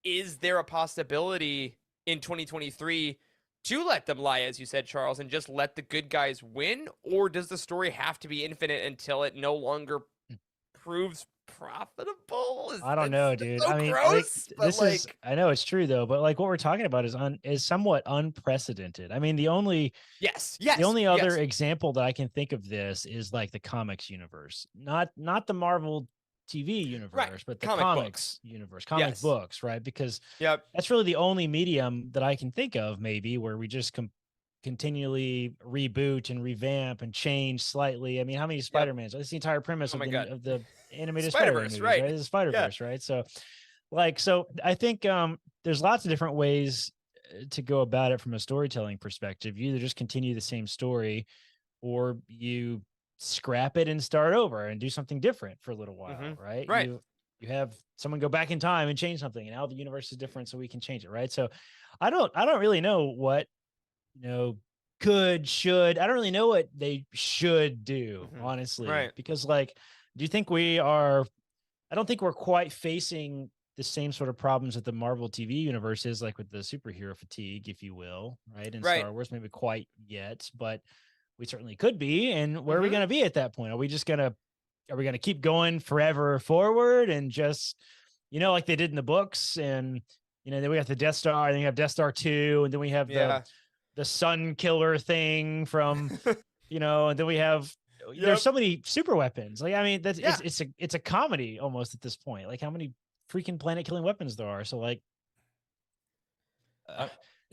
is there a possibility in 2023 to let them lie, as you said, Charles, and just let the good guys win? Or does the story have to be infinite until it no longer proves profitable? I don't know, dude. So I mean, gross, but this is, I know it's true though, but like what we're talking about is somewhat unprecedented. I mean, the only other example that I can think of this is like the comics universe, not the Marvel TV universe, but the comics universe, comic books, right? Because that's really the only medium that I can think of, maybe, where we just continually reboot and revamp and change slightly. I mean, how many Spider-Mans? That's the entire premise of the animated Spider-Man movies, right? The Spider-Verse, right? So I think there's lots of different ways to go about it from a storytelling perspective. You either just continue the same story, or you scrap it and start over and do something different for a little while, right? Right. You have someone go back in time and change something, and now the universe is different, so we can change it, right? So I don't really know what should. I don't really know what they should do, honestly, right? Because do you think I don't think we're quite facing the same sort of problems that the Marvel TV universe is, like with the superhero fatigue, if you will, right? In Star Wars, maybe quite yet, but we certainly could be. And where are we going to be at that point? Are we going to keep going forever forward and just, like they did in the books? And, then we have the Death Star, and then you have Death Star 2, and then we have the sun killer thing from, and then we have, there's so many super weapons. Like, I mean, it's a comedy almost at this point. Like, how many freaking planet killing weapons there are. So like, I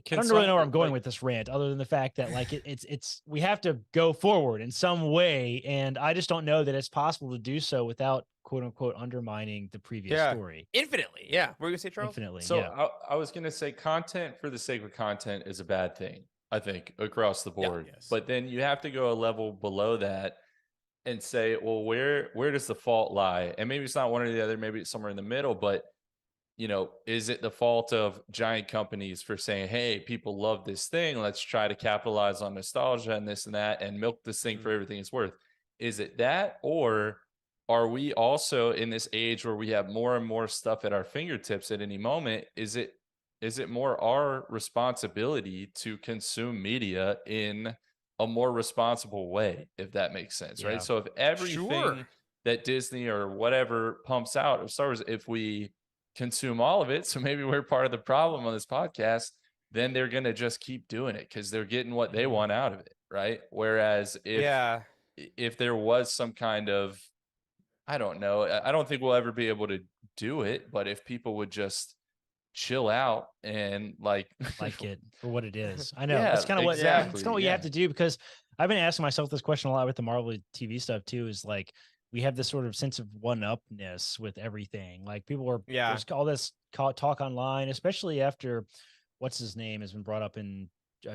don't really know where I'm going with this rant, other than the fact that like it's we have to go forward in some way, and I just don't know that it's possible to do so without quote unquote undermining the previous story infinitely. Yeah, what were you gonna say, Charles? Infinitely. So I was gonna say, content for the sake of content is a bad thing, I think, across the board. But then you have to go a level below that and say, well, where does the fault lie? And maybe it's not one or the other, maybe it's somewhere in the middle, but is it the fault of giant companies for saying, hey, people love this thing, let's try to capitalize on nostalgia and this and that and milk this thing for everything it's worth? Is it that? Or are we also in this age where we have more and more stuff at our fingertips at any moment? Is it more our responsibility to consume media in a more responsible way, if that makes sense, right? So if everything that Disney or whatever pumps out of Star Wars, if we consume all of it, so maybe we're part of the problem on this podcast, then they're going to just keep doing it because they're getting what they want out of it, right? Whereas if there was some kind of, I don't know, I don't think we'll ever be able to do it, but if people would just chill out and like it for what it is. I know that's kind of what you have to do, because I've been asking myself this question a lot with the Marvel TV stuff too, is like, we have this sort of sense of one-upness with everything. Like people are, there's all this talk online, especially after what's his name has been brought up in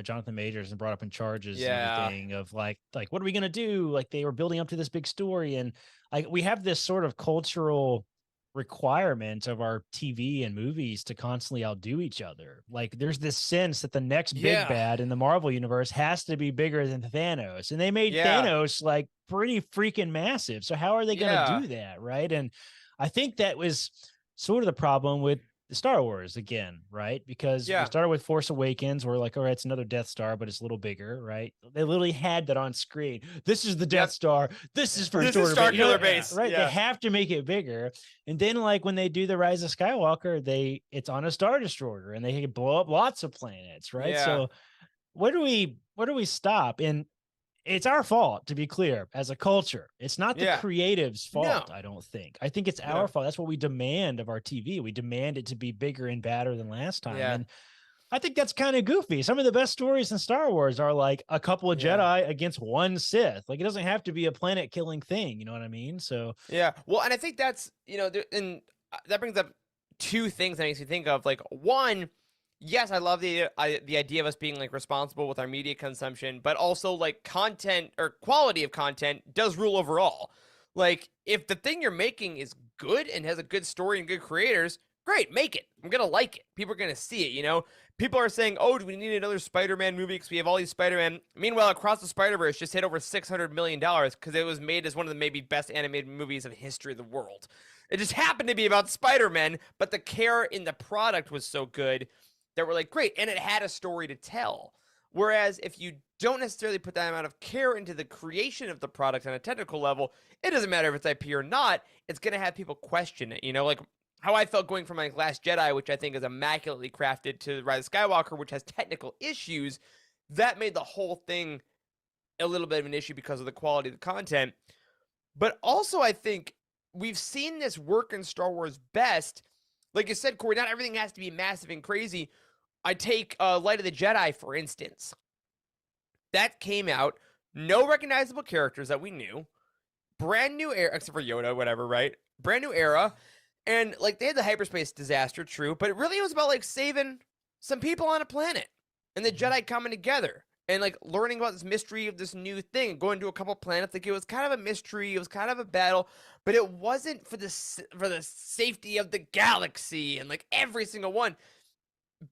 Jonathan Majors and brought up in charges and Yeah. everything of like what are we gonna do? Like they were building up to this big story, and like we have this sort of cultural requirement of our TV and movies to constantly outdo each other. Like there's this sense that the next big Yeah. bad in the Marvel universe has to be bigger than Thanos, and they made Yeah. Thanos like pretty freaking massive. So how are they gonna Yeah. do that, right? And I think that was sort of the problem with Star Wars again, right? Because we Yeah. started with Force Awakens, we're like, all right, it's another Death Star, but it's a little bigger, right? They literally had that on screen. This is the Death Yep. Star. This is First This is Order. Base. Starkiller Base. Right? Yeah. They have to make it bigger. And then, like when they do the Rise of Skywalker, it's on a Star Destroyer, and they can blow up lots of planets, right? Yeah. So where do we stop? And it's our fault, to be clear, as a culture. It's not the Yeah. creatives' fault, No. I don't think. I think it's No. our fault. That's what we demand of our TV. We demand it to be bigger and badder than last time. Yeah. And I think that's kind of goofy. Some of the best stories in Star Wars are like a couple of Yeah. Jedi against one Sith. Like it doesn't have to be a planet killing thing. You know what I mean? So Yeah. Well, and I think that's, and that brings up two things that makes me think of. Like, one, yes, I love the idea of us being like responsible with our media consumption, but also like content or quality of content does rule overall. Like, if the thing you're making is good and has a good story and good creators, great, make it. I'm gonna like it. People are gonna see it. People are saying, oh, do we need another Spider-Man movie because we have all these Spider-Man? Meanwhile, Across the Spider-Verse just hit over $600 million because it was made as one of the maybe best animated movies in the history of the world. It just happened to be about Spider-Man, but the care in the product was so good that we're like, great, and it had a story to tell. Whereas if you don't necessarily put that amount of care into the creation of the product on a technical level, it doesn't matter if it's IP or not, it's going to have people question it. Like how I felt going from like Last Jedi, which I think is immaculately crafted, to Rise of Skywalker, which has technical issues. That made the whole thing a little bit of an issue because of the quality of the content. But also, I think we've seen this work in Star Wars best. Like you said, Corey, not everything has to be massive and crazy. I take Light of the Jedi, for instance. That came out, no recognizable characters that we knew, brand new era, except for Yoda, whatever, right? Brand new era. And like they had the hyperspace disaster, true, but it really was about like saving some people on a planet and the Jedi coming together and like learning about this mystery of this new thing, going to a couple planets. Like it was kind of a mystery, it was kind of a battle, but it wasn't for the safety of the galaxy and like every single one.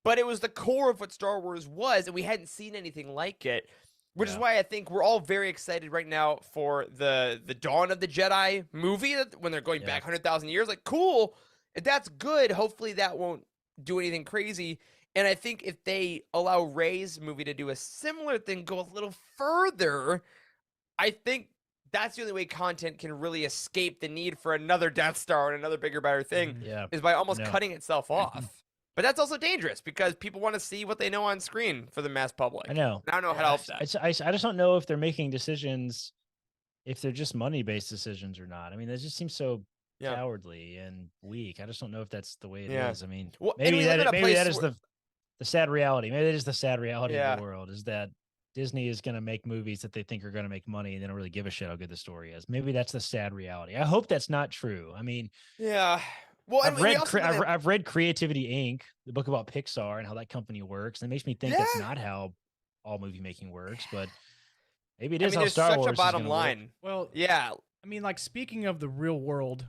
But it was the core of what Star Wars was, and we hadn't seen anything like it. Which is why I think we're all very excited right now for the Dawn of the Jedi movie when they're going back 100,000 years. Like, cool. If that's good, hopefully that won't do anything crazy. And I think if they allow Rey's movie to do a similar thing, go a little further, I think that's the only way content can really escape the need for another Death Star and another bigger, better thing is by almost cutting itself off. But that's also dangerous because people want to see what they know on screen for the mass public. I know. I don't know how to help that. I just don't know if they're making decisions, if they're just money-based decisions or not. I mean, that just seems so cowardly and weak. I just don't know if that's the way it is. I mean, Well, maybe that is the sad reality. Maybe that is the sad reality of the world, is that Disney is going to make movies that they think are going to make money and they don't really give a shit how good the story is. Maybe that's the sad reality. I hope that's not true. I mean, well, I've read Creativity Inc., the book about Pixar and how that company works. And it makes me think that's not how all movie making works, but maybe it is how Star Wars is bottom gonna line. work. Well, I mean, like speaking of the real world,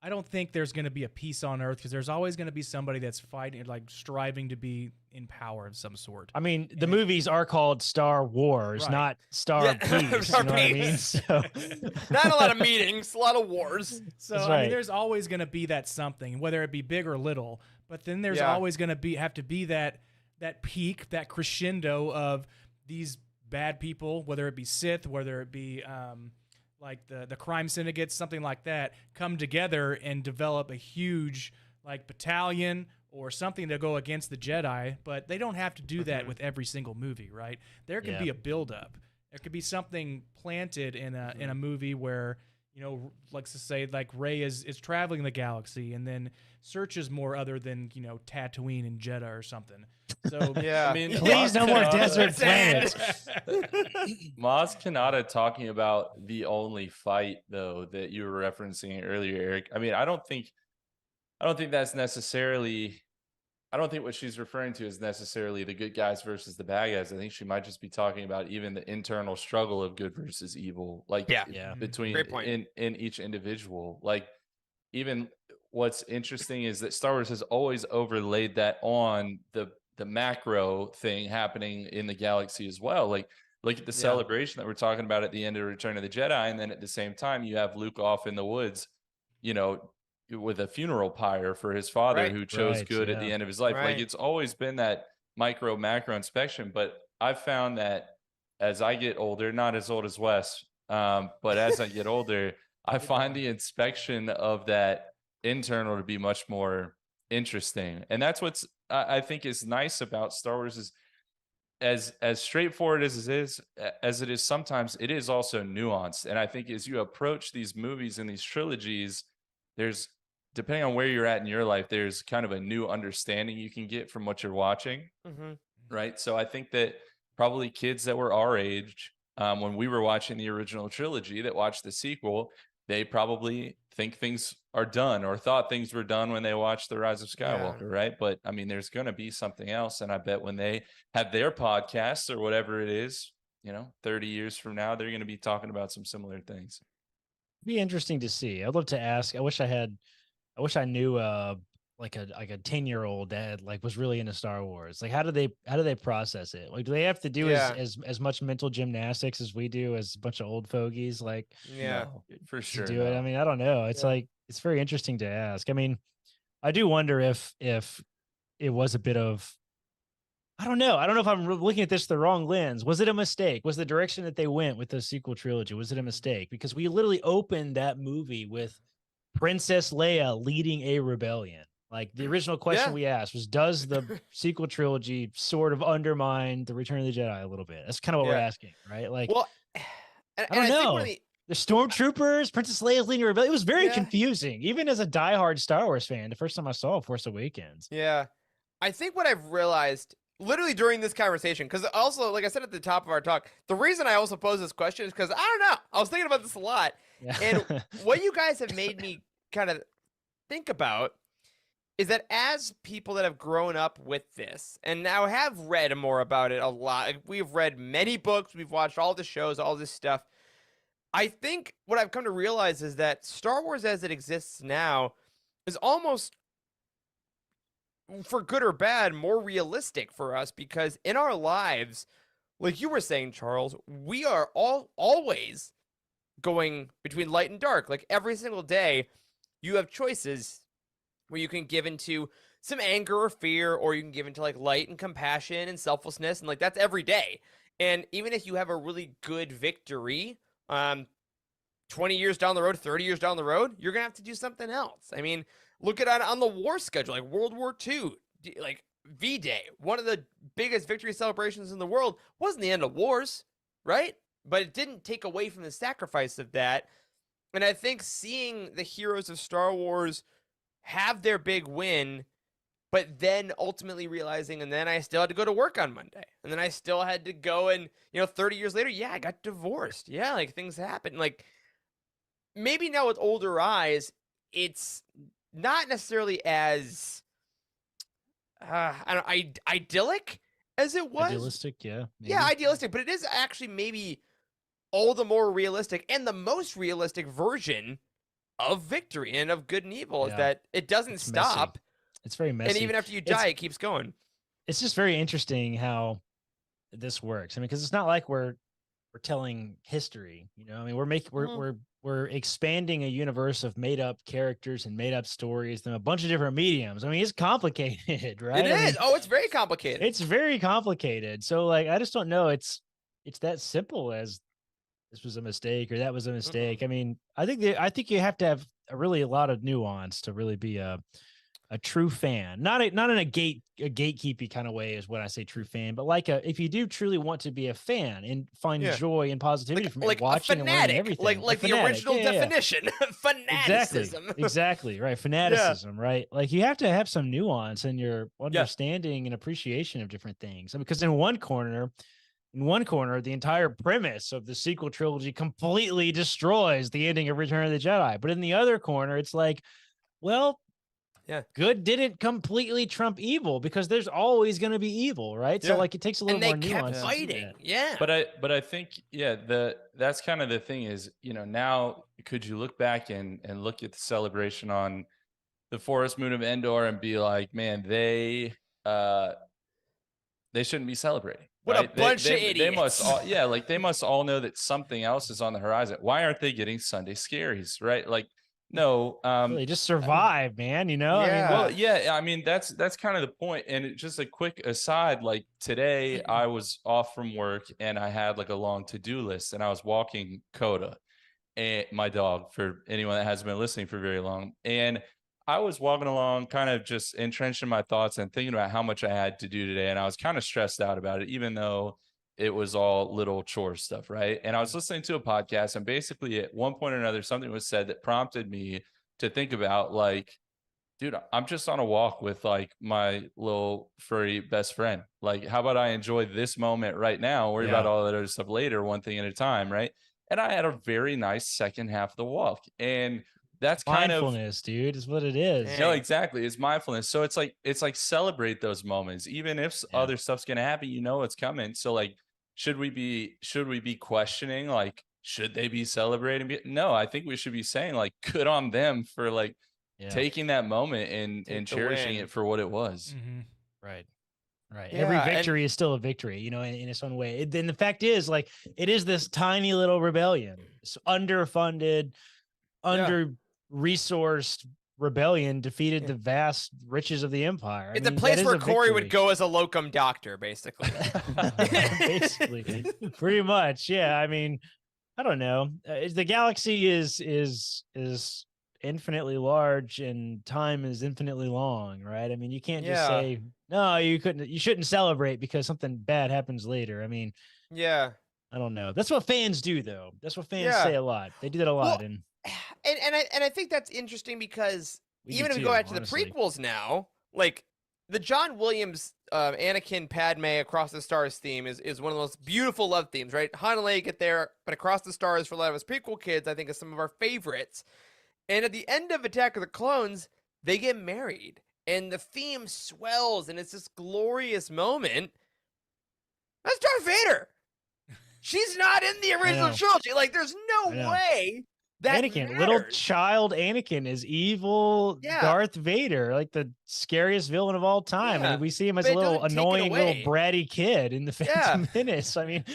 I don't think there's going to be a peace on Earth because there's always going to be somebody that's fighting, like striving to be in power of some sort. I mean, the movies are called Star Wars, not Star Peace. Star you know what I mean? Peace. So not a lot of meetings, a lot of wars. So That's I mean, right. there's always going to be that something, whether it be big or little. But then there's always going to have to be that peak, that crescendo of these bad people, whether it be Sith, whether it be like the crime syndicates, something like that, come together and develop a huge like battalion or something to go against the Jedi. But they don't have to do that with every single movie, right? There can be a buildup. There could be something planted in a movie where, you know, like to say like Rey is traveling the galaxy and then searches more other than, you know, Tatooine and Jeddah or something. So I mean, please no more desert planets. Maz Kanata talking about the only fight though that you were referencing earlier, Eric. I mean, I don't think that's necessarily I don't think what she's referring to is necessarily the good guys versus the bad guys. I think she might just be talking about even the internal struggle of good versus evil, like Yeah. Yeah. between Great point. in each individual. Like even what's interesting is that Star Wars has always overlaid that on the macro thing happening in the galaxy as well. Like look at the Yeah. celebration that we're talking about at the end of Return of the Jedi, and then at the same time you have Luke off in the woods, you know, with a funeral pyre for his father Right. who chose Right, good at yeah. the end of his life. Like Right. it's always been that micro macro inspection. But I've found that as I get older, not as old as Wes, but as I get older, I find the inspection of that internal to be much more interesting. And that's what's I think is nice about Star Wars is as straightforward as it is sometimes, it is also nuanced. And I think as you approach these movies and these trilogies, there's, depending on where you're at in your life, there's kind of a new understanding you can get from what you're watching, Mm-hmm. right? So I think that probably kids that were our age, when we were watching the original trilogy that watched the sequel, they probably think things are done or thought things were done when they watched The Rise of Skywalker, right? But I mean, there's going to be something else. And I bet when they have their podcasts or whatever it is, 30 years from now, they're going to be talking about some similar things. Be interesting to see. I'd love to ask. I wish I knew like a 10-year-old that like was really into Star Wars. Like how do they process it? Like do they have to do Yeah. as much mental gymnastics as we do as a bunch of old fogies like Yeah. No, for to sure. do it? I mean, I don't know. It's Yeah. like it's very interesting to ask. I mean, I do wonder if it was a bit of I don't know. I don't know if I'm looking at this the wrong lens. Was it a mistake? Was the direction that they went with the sequel trilogy, was it a mistake? Because we literally opened that movie with Princess Leia leading a rebellion. Like the original question Yeah. we asked was, does the sequel trilogy sort of undermine the Return of the Jedi a little bit? That's kind of what we're Yeah. asking, right? Like, Well, and I don't I think know. one of The stormtroopers, Princess Leia's leading a rebellion. It was very Yeah. confusing, even as a diehard Star Wars fan. The first time I saw Force Awakens. Yeah. I think what I've realized literally during this conversation, because also, like I said at the top of our talk, the reason I also pose this question is because I don't know. I was thinking about this a lot. Yeah. And what you guys have made me kind of think about is that as people that have grown up with this and now have read more about it a lot, like, we've read many books, we've watched all the shows, all this stuff. I think what I've come to realize is that Star Wars as it exists now is almost, for good or bad, more realistic for us because in our lives, like you were saying, Charles, we are always going between light and dark. Like every single day, you have choices where you can give into some anger or fear, or you can give into like light and compassion and selflessness, and like that's every day. And even if you have a really good victory, 20 years down the road, 30 years down the road, you're gonna have to do something else. I mean, look at on the war schedule, like World War II, like V-Day, one of the biggest victory celebrations in the world, wasn't the end of wars, right? But it didn't take away from the sacrifice of that. And I think seeing the heroes of Star Wars have their big win, but then ultimately realizing, and then I still had to go to work on Monday. And then I still had to go and, 30 years later, yeah, I got divorced. Yeah, like things happen. Like maybe now with older eyes, it's not necessarily as idyllic as it was. Idealistic, yeah. Yeah, maybe. idealistic, but it is actually maybe all the more realistic and the most realistic version of victory and of good and evil is Yeah. that it doesn't It's messy. stop. It's very messy. And even after you die, it keeps going. It's just very interesting how this works. I mean, because it's not like we're telling history, I mean, we're expanding a universe of made up characters and made up stories and a bunch of different mediums. I mean, it's complicated, right? It I is. mean, It's very complicated. it's very complicated. So like, I just don't know. It's that simple as this was a mistake or that was a mistake. I mean, I think you have to have a lot of nuance to really be a true fan, not in a gatekeepy kind of way is what I say true fan, but like if you do truly want to be a fan and find joy and positivity from watching and learning everything, like the original definition, fanaticism. Exactly, right, fanaticism, right? Like you have to have some nuance in your understanding and appreciation of different things. I mean, because in one corner, the entire premise of the sequel trilogy completely destroys the ending of Return of the Jedi, but in the other corner, it's like, well, good didn't completely trump evil, because there's always going to be evil, right? So Yeah. like it takes a little And they more kept nuance. to do fighting. that. Yeah. But I think that's kind of the thing is, now could you look back and look at the celebration on the forest moon of Endor and be like, man, they shouldn't be celebrating. What a Right? bunch of They must idiots. all, like they must all know that something else is on the horizon. Why aren't they getting Sunday scaries? Right? Like, no, Really, just survive, man. I mean, Yeah. well, yeah, I mean that's kind of the point. And just a quick aside, like today I was off from work and I had like a long to-do list, and I was walking Coda, and my dog, for anyone that hasn't been listening for very long. And I was walking along, kind of just entrenched in my thoughts and thinking about how much I had to do today. And I was kind of stressed out about it, even though it was all little chore stuff, right? And I was listening to a podcast, and basically at one point or another, something was said that prompted me to think about, like, dude, I'm just on a walk with like my little furry best friend. Like, how about I enjoy this moment right now, worry about all that other stuff later, one thing at a time, right? And I had a very nice second half of the walk. And that's kind of, Mindfulness, dude, is what it is. no, exactly. It's mindfulness. So it's like celebrate those moments, even if other stuff's gonna happen. It's coming. So like, should we be questioning, like, should they be celebrating? No, I think we should be saying, like, good on them for like taking that moment and cherishing it for what it was. Right. Yeah, Every and- victory is still a victory, in its own way. Then the fact is, like, it is this tiny little rebellion. It's underfunded, under-resourced rebellion defeated the vast riches of the empire. It's a place where Corey would go as a locum doctor, basically. Basically, pretty much. Yeah. I mean, I don't know. The galaxy is infinitely large and time is infinitely long, right? I mean, you can't just say, no, you shouldn't celebrate because something bad happens later. I mean, yeah. I don't know. That's what fans do, though. That's what fans say a lot. They do that a lot. And I think that's interesting because even if we go back to the prequels now, like the John Williams Anakin Padme Across the Stars theme is one of the most beautiful love themes, right? Han and Leia get there, but Across the Stars for a lot of us prequel kids, I think, is some of our favorites. And at the end of Attack of the Clones, they get married, and the theme swells, and it's this glorious moment. That's Darth Vader. She's not in the original trilogy. Like, there's no way that Anakin, matters. little child Anakin is evil Darth Vader, like the scariest villain of all time. And we see him as a little annoying little bratty kid in the Phantom Menace. I mean,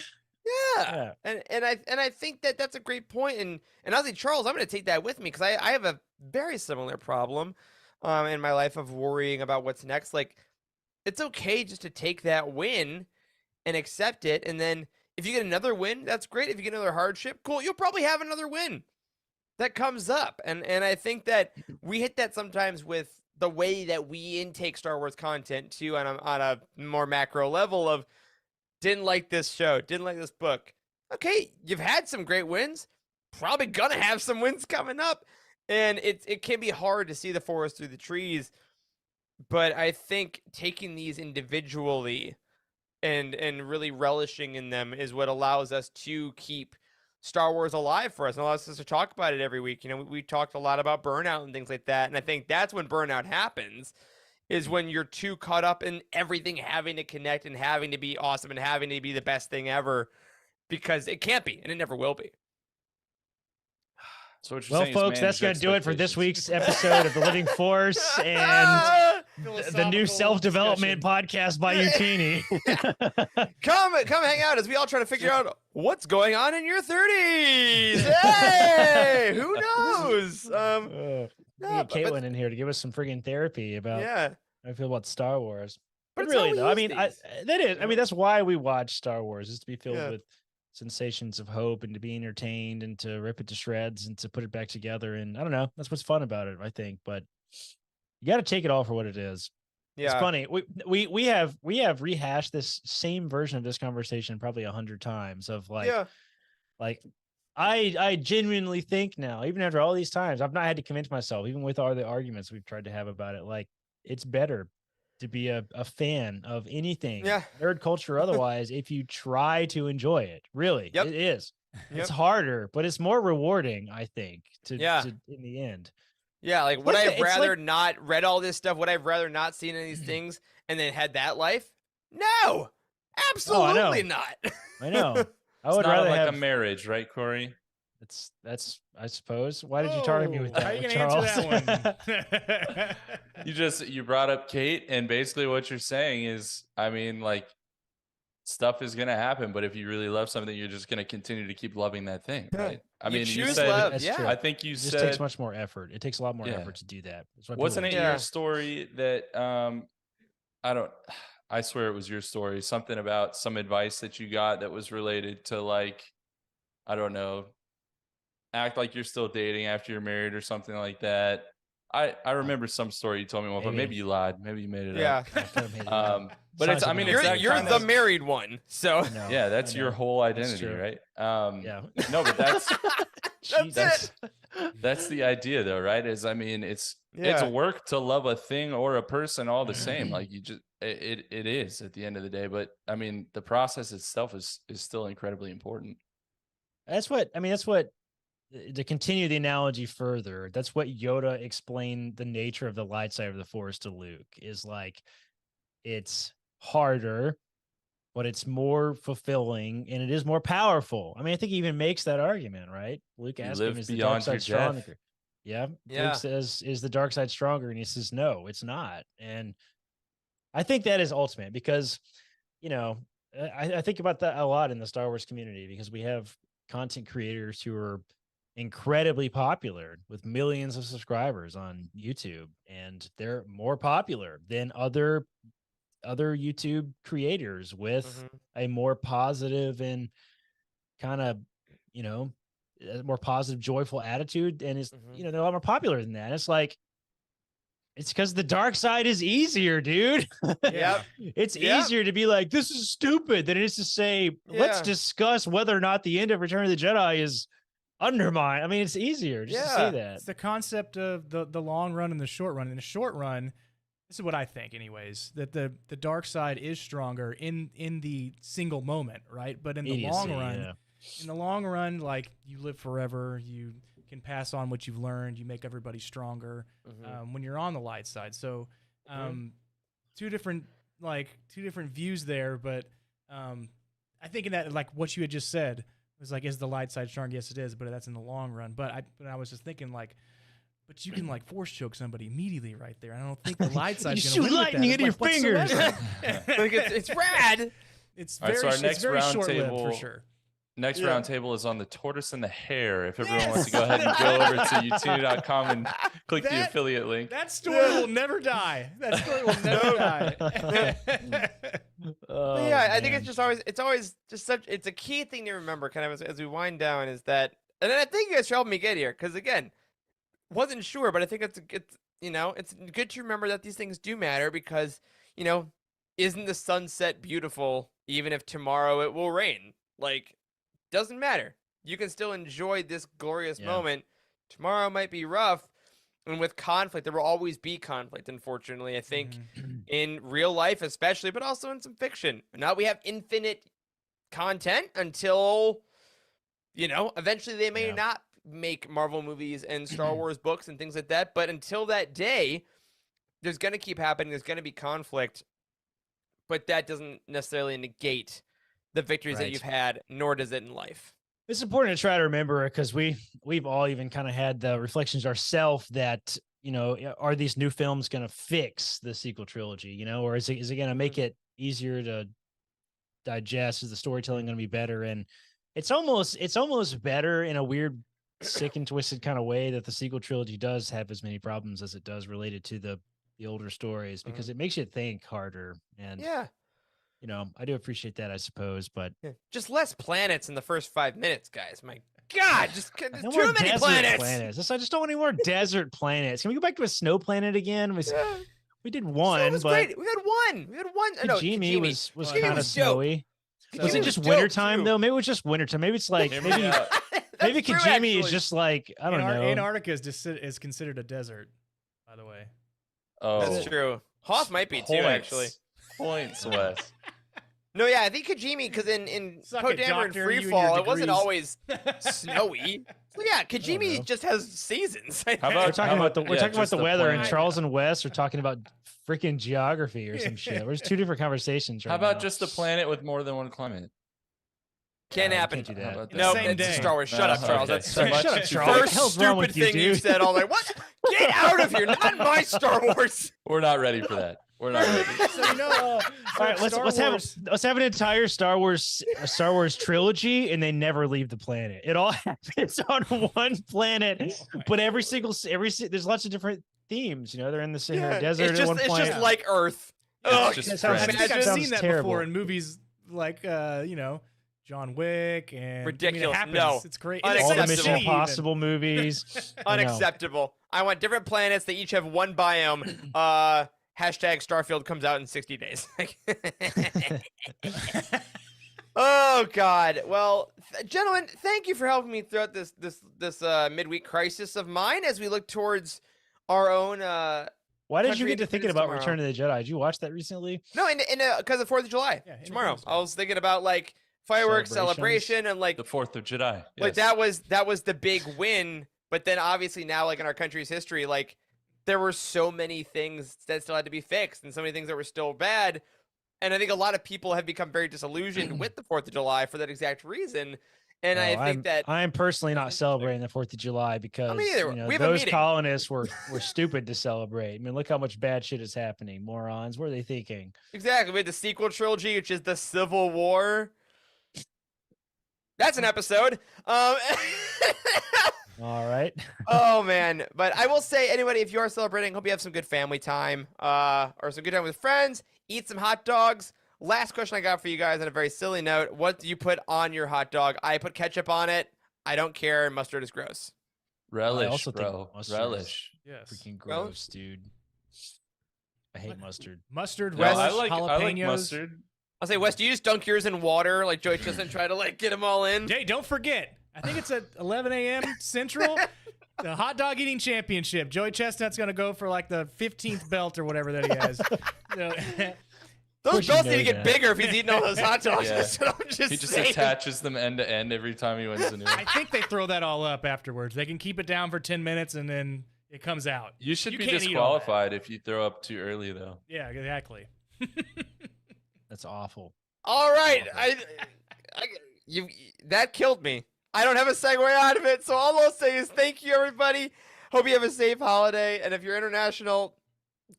and I think that's a great point. And honestly, Charles, I'm going to take that with me because I have a very similar problem in my life of worrying about what's next. Like, it's okay just to take that win and accept it, and then if you get another win, that's great. If you get another hardship, cool. You'll probably have another win that comes up. And I think that we hit that sometimes with the way that we intake Star Wars content too, on a more macro level of didn't like this show, didn't like this book. Okay, you've had some great wins, probably gonna have some wins coming up. And it can be hard to see the forest through the trees. But I think taking these individually and really relishing in them is what allows us to keep Star Wars alive for us and allows us to talk about it every week. We talked a lot about burnout and things like that. And I think that's when burnout happens, is when you're too caught up in everything having to connect and having to be awesome and having to be the best thing ever, because it can't be and it never will be. So what you're well, saying folks, is that's going to do it for this expectations. week's episode of The Living Force and the new self-development podcast by Utini. Come hang out as we all try to figure out what's going on in your 30s. Hey, who knows? We get Caitlin in here to give us some friggin' therapy about how I feel about Star Wars. But it's really, how we though, use these. I mean, that's why we watch Star Wars, is to be filled with sensations of hope and to be entertained and to rip it to shreds and to put it back together. And I don't know, that's what's fun about it, I think. But you got to take it all for what it is. It's funny. We have rehashed this same version of this conversation probably 100 times of like I genuinely think now, even after all these times, I've not had to convince myself, even with all the arguments we've tried to have about it, like it's better to be a fan of anything, nerd culture or otherwise, if you try to enjoy it. Really, it is. It's harder, but it's more rewarding, I think, to in the end. Yeah, like would Like I the- have it's rather like- not read all this stuff? Would I have rather not seen any of these things and then had that life? No, absolutely know. not. I know. I It's would not rather like have. a marriage, right, Corey? That's I suppose. Why did you target me with Oh, that, how you gonna Charles? answer that one? You brought up Kate, and basically what you're saying is, I mean, like, stuff is gonna happen, but if you really love something, you're just gonna continue to keep loving that thing, right? I You mean, you choose said, love, That's yeah. true. I think you It just takes said, much more effort. It takes a lot more Yeah. effort to do that. That's why wasn't it people Yeah. your story that I don't, I swear it was your story, something about some advice that you got that was related to, like, I don't know, act like you're still dating after you're married or something like that. I remember some story you told me once, but Maybe. maybe you lied. Maybe you made it Yeah. up. I could've made it up. But it's, I Sounds mean, like it's You're that you're kind the of, married one, so I know. yeah, that's I your know. whole That's identity, true. right? Yeah. No, but that's that's it. that's the idea, though, right? Is, I mean, it's Yeah. work to love a thing or a person all the same. Like, you just it is at the end of the day. But I mean, the process itself is still incredibly important. That's what I mean. That's what to continue the analogy further. That's what Yoda explained the nature of the light side of the Force to Luke. Is like it's harder, but it's more fulfilling and it is more powerful. I mean, I think he even makes that argument, right? Luke You asks live him, "Is the beyond dark your side death. stronger?" Yeah. Yeah. Luke says, "Is the dark side stronger?" And he says, "No, it's not." And I think that is ultimate because, you know, I think about that a lot in the Star Wars community because we have content creators who are incredibly popular with millions of subscribers on YouTube, and they're more popular than other YouTube creators with Mhm. a more positive and kind of, you know, a more positive, joyful attitude, and is Mhm. you know they're a lot more popular than that. It's like it's because the dark side is easier, dude. Yep. It's Yep. easier to be like, this is stupid than it is to say, let's Yeah. discuss whether or not the end of Return of the Jedi is undermined. I mean, it's easier just to say Yeah. that. It's the concept of the long run and the short run. In the short run, this is what I think, anyways, that the dark side is stronger in the single moment, right? But in the long Idiocy, run, yeah. in the long run, like you live forever, you can pass on what you've learned, you make everybody stronger Mhm. when you're on the light side. So, Mhm. two different views there, but I think in that, like what you had just said was like, is the light side strong? Yes, it is, but that's in the long run. But I was just thinking like, but you can like force choke somebody immediately right there. I don't think the light side's You gonna shoot win with that, lightning into your like, fingers. whatsoever. Like it's rad. It's All right, very, so our it's next very round short-lived table- for sure. Next Yeah. round table is on the tortoise and the hare. If everyone wants to go ahead and go over to youtube.com and click the That- affiliate link. That story will never die. That story will never die. Oh, But yeah, I think man. it's always just it's a key thing to remember kind of as we wind down is that, and then I think you guys should help me get here because again, wasn't sure, but I think it's it's good to remember that these things do matter because isn't the sunset beautiful even if tomorrow it will rain? Like, doesn't matter. You can still enjoy this glorious Yeah. moment. Tomorrow might be rough, and with conflict, there will always be conflict. Unfortunately, I think in real life, especially, but also in some fiction. Now we have infinite content until eventually they may Yeah. not make Marvel movies and Star Wars books and things like that. But until that day, there's going to keep happening. There's going to be conflict, but that doesn't necessarily negate the victories that Right. you've had, nor does it in life. It's important to try to remember because we've all even kind of had the reflections ourselves that are these new films going to fix the sequel trilogy, or is it going to make it easier to digest? Is the storytelling going to be better? And it's almost better in a weird, sick and twisted kind of way that the sequel trilogy does have as many problems as it does related to the older stories because it makes you think harder. And Yeah. I do appreciate that, I suppose, but Just less planets in the first 5 minutes, guys. My God, there's no too more many desert planets. I just don't want any more desert planets. Can we go back to a snow planet again? Yeah. We did Snow one, was but great. We had one. No, Kajimi was Kajimi kind of was dope. snowy. Was Kajimi it just dope, wintertime too. though? Maybe it was just wintertime. Maybe it's like Hear me maybe out. maybe That's true, Kajimi is actually. just like I don't know. Antarctica is considered a desert, by the way. Oh, That's true. Hoth might be too, points. actually. Points, Wes. No, yeah, I think Kajimi, because in Suck Poe it, Dameron Doctor, you and your Freefall, it wasn't degrees. always snowy. Well, yeah, Kajimi know. just has seasons. How We're about- talking about the just the weather, and planet. Charles and Wes are talking about freaking geography or some shit. There's two different conversations right How about now. just a planet with more than one climate? Can't we happen. Can't do How that. about No, that? Same it's day. Star Wars. Shut up, No, Charles. okay. That's Shut the Shut up, too Charles. far. What the first hell's wrong stupid with you, thing you dude? said all night. What? Get out of here! Not my Star Wars. We're not ready for that. We're not ready. So you know, All right, let's have an entire Star Wars trilogy, and they never leave the planet. It all happens on one planet, but there's lots of different themes. You know, they're in the Sahara Desert it's at one just point. like Earth. Ugh, just That I sounds- think I've sounds seen that terrible. before in movies like John Wick and Ridiculous. I mean, it No. happens. It's great. Unacceptable. all the It's Mission shitty even. Impossible movies. I know. unacceptable. I want different planets. They each have one biome. Hashtag Starfield comes out in 60 days. Oh God. Well, gentlemen, thank you for helping me throughout this midweek crisis of mine as we look towards our own. Why did you Country get to thinking Independence about tomorrow. Return of the Jedi? Did you watch that recently? No, because of 4th of July Yeah, tomorrow. Independence Day. I was thinking about like fireworks Celebrations. celebration and like The 4th of Jedi. like Yes. that was the big win. But then obviously now, like in our country's history, like there were so many things that still had to be fixed and so many things that were still bad. And I think a lot of people have become very disillusioned with the 4th of July for that exact reason. And I think that I'm personally not celebrating the 4th of July because neither. you know, We have a those meeting. colonists were stupid to celebrate. I mean, look how much bad shit is happening. Morons. What are they thinking? exactly we had the sequel trilogy, which is the Civil War. That's an episode. All right. Oh man, but I will say, anybody, if you are celebrating, hope you have some good family time, or some good time with friends. Eat some hot dogs. Last question I got for you guys on a very silly note: what do you put on your hot dog? I put ketchup on it. I don't care. Mustard is gross. Relish, also think bro. mustard is- Relish. Yes. Freaking Well- gross, dude. I hate mustard. Mustard, No, relish, I like jalapenos. mustard. I'll say, Wes, do you just dunk yours in water like Joey Chestnut try to like get them all in? Hey, don't forget. I think it's at 11 a.m. Central. The hot dog eating championship. Joey Chestnut's gonna go for like the 15th belt or whatever that he has. So, Those course you belts need know to get that. bigger if he's eating all those hot dogs. Yeah. That's what I'm just He just saying. attaches them end to end every time he wins a new one. I think they throw that all up afterwards. They can keep it down for 10 minutes and then it comes out. You should You be can't eat all that. disqualified if you throw up too early, though. Yeah, exactly. That's awful. All right, you that killed me. I don't have a segue out of it, so all I'll say is thank you, everybody. Hope you have a safe holiday, and if you're international,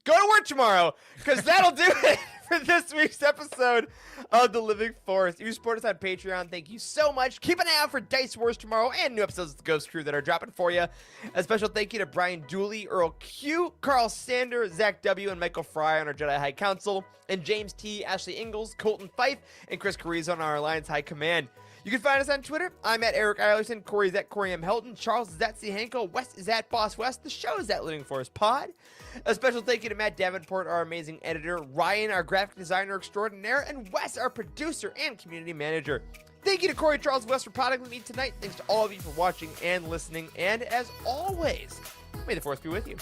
go to work tomorrow, because that'll do it for this week's episode of The Living Force. If you support us on Patreon, thank you so much. Keep an eye out for Dice Wars tomorrow and new episodes of The Ghost Crew that are dropping for you. A special thank you to Brian Dooley, Earl Q, Carl Sander, Zach W, and Michael Fry on our Jedi High Council, and James T, Ashley Ingalls, Colton Fife, and Chris Carrizo on our Alliance High Command. You can find us on Twitter. I'm at Eric Eilerson. Corey's at Corey M. Helton. Charles is at C. Hanko. Wes is at Boss West. The show is at Living Force Pod. A special thank you to Matt Davenport, our amazing editor, Ryan, our graphic designer extraordinaire, and Wes, our producer and community manager. Thank you to Corey, Charles, and Wes for podding with me tonight. Thanks to all of you for watching and listening. And as always, may the Force be with you.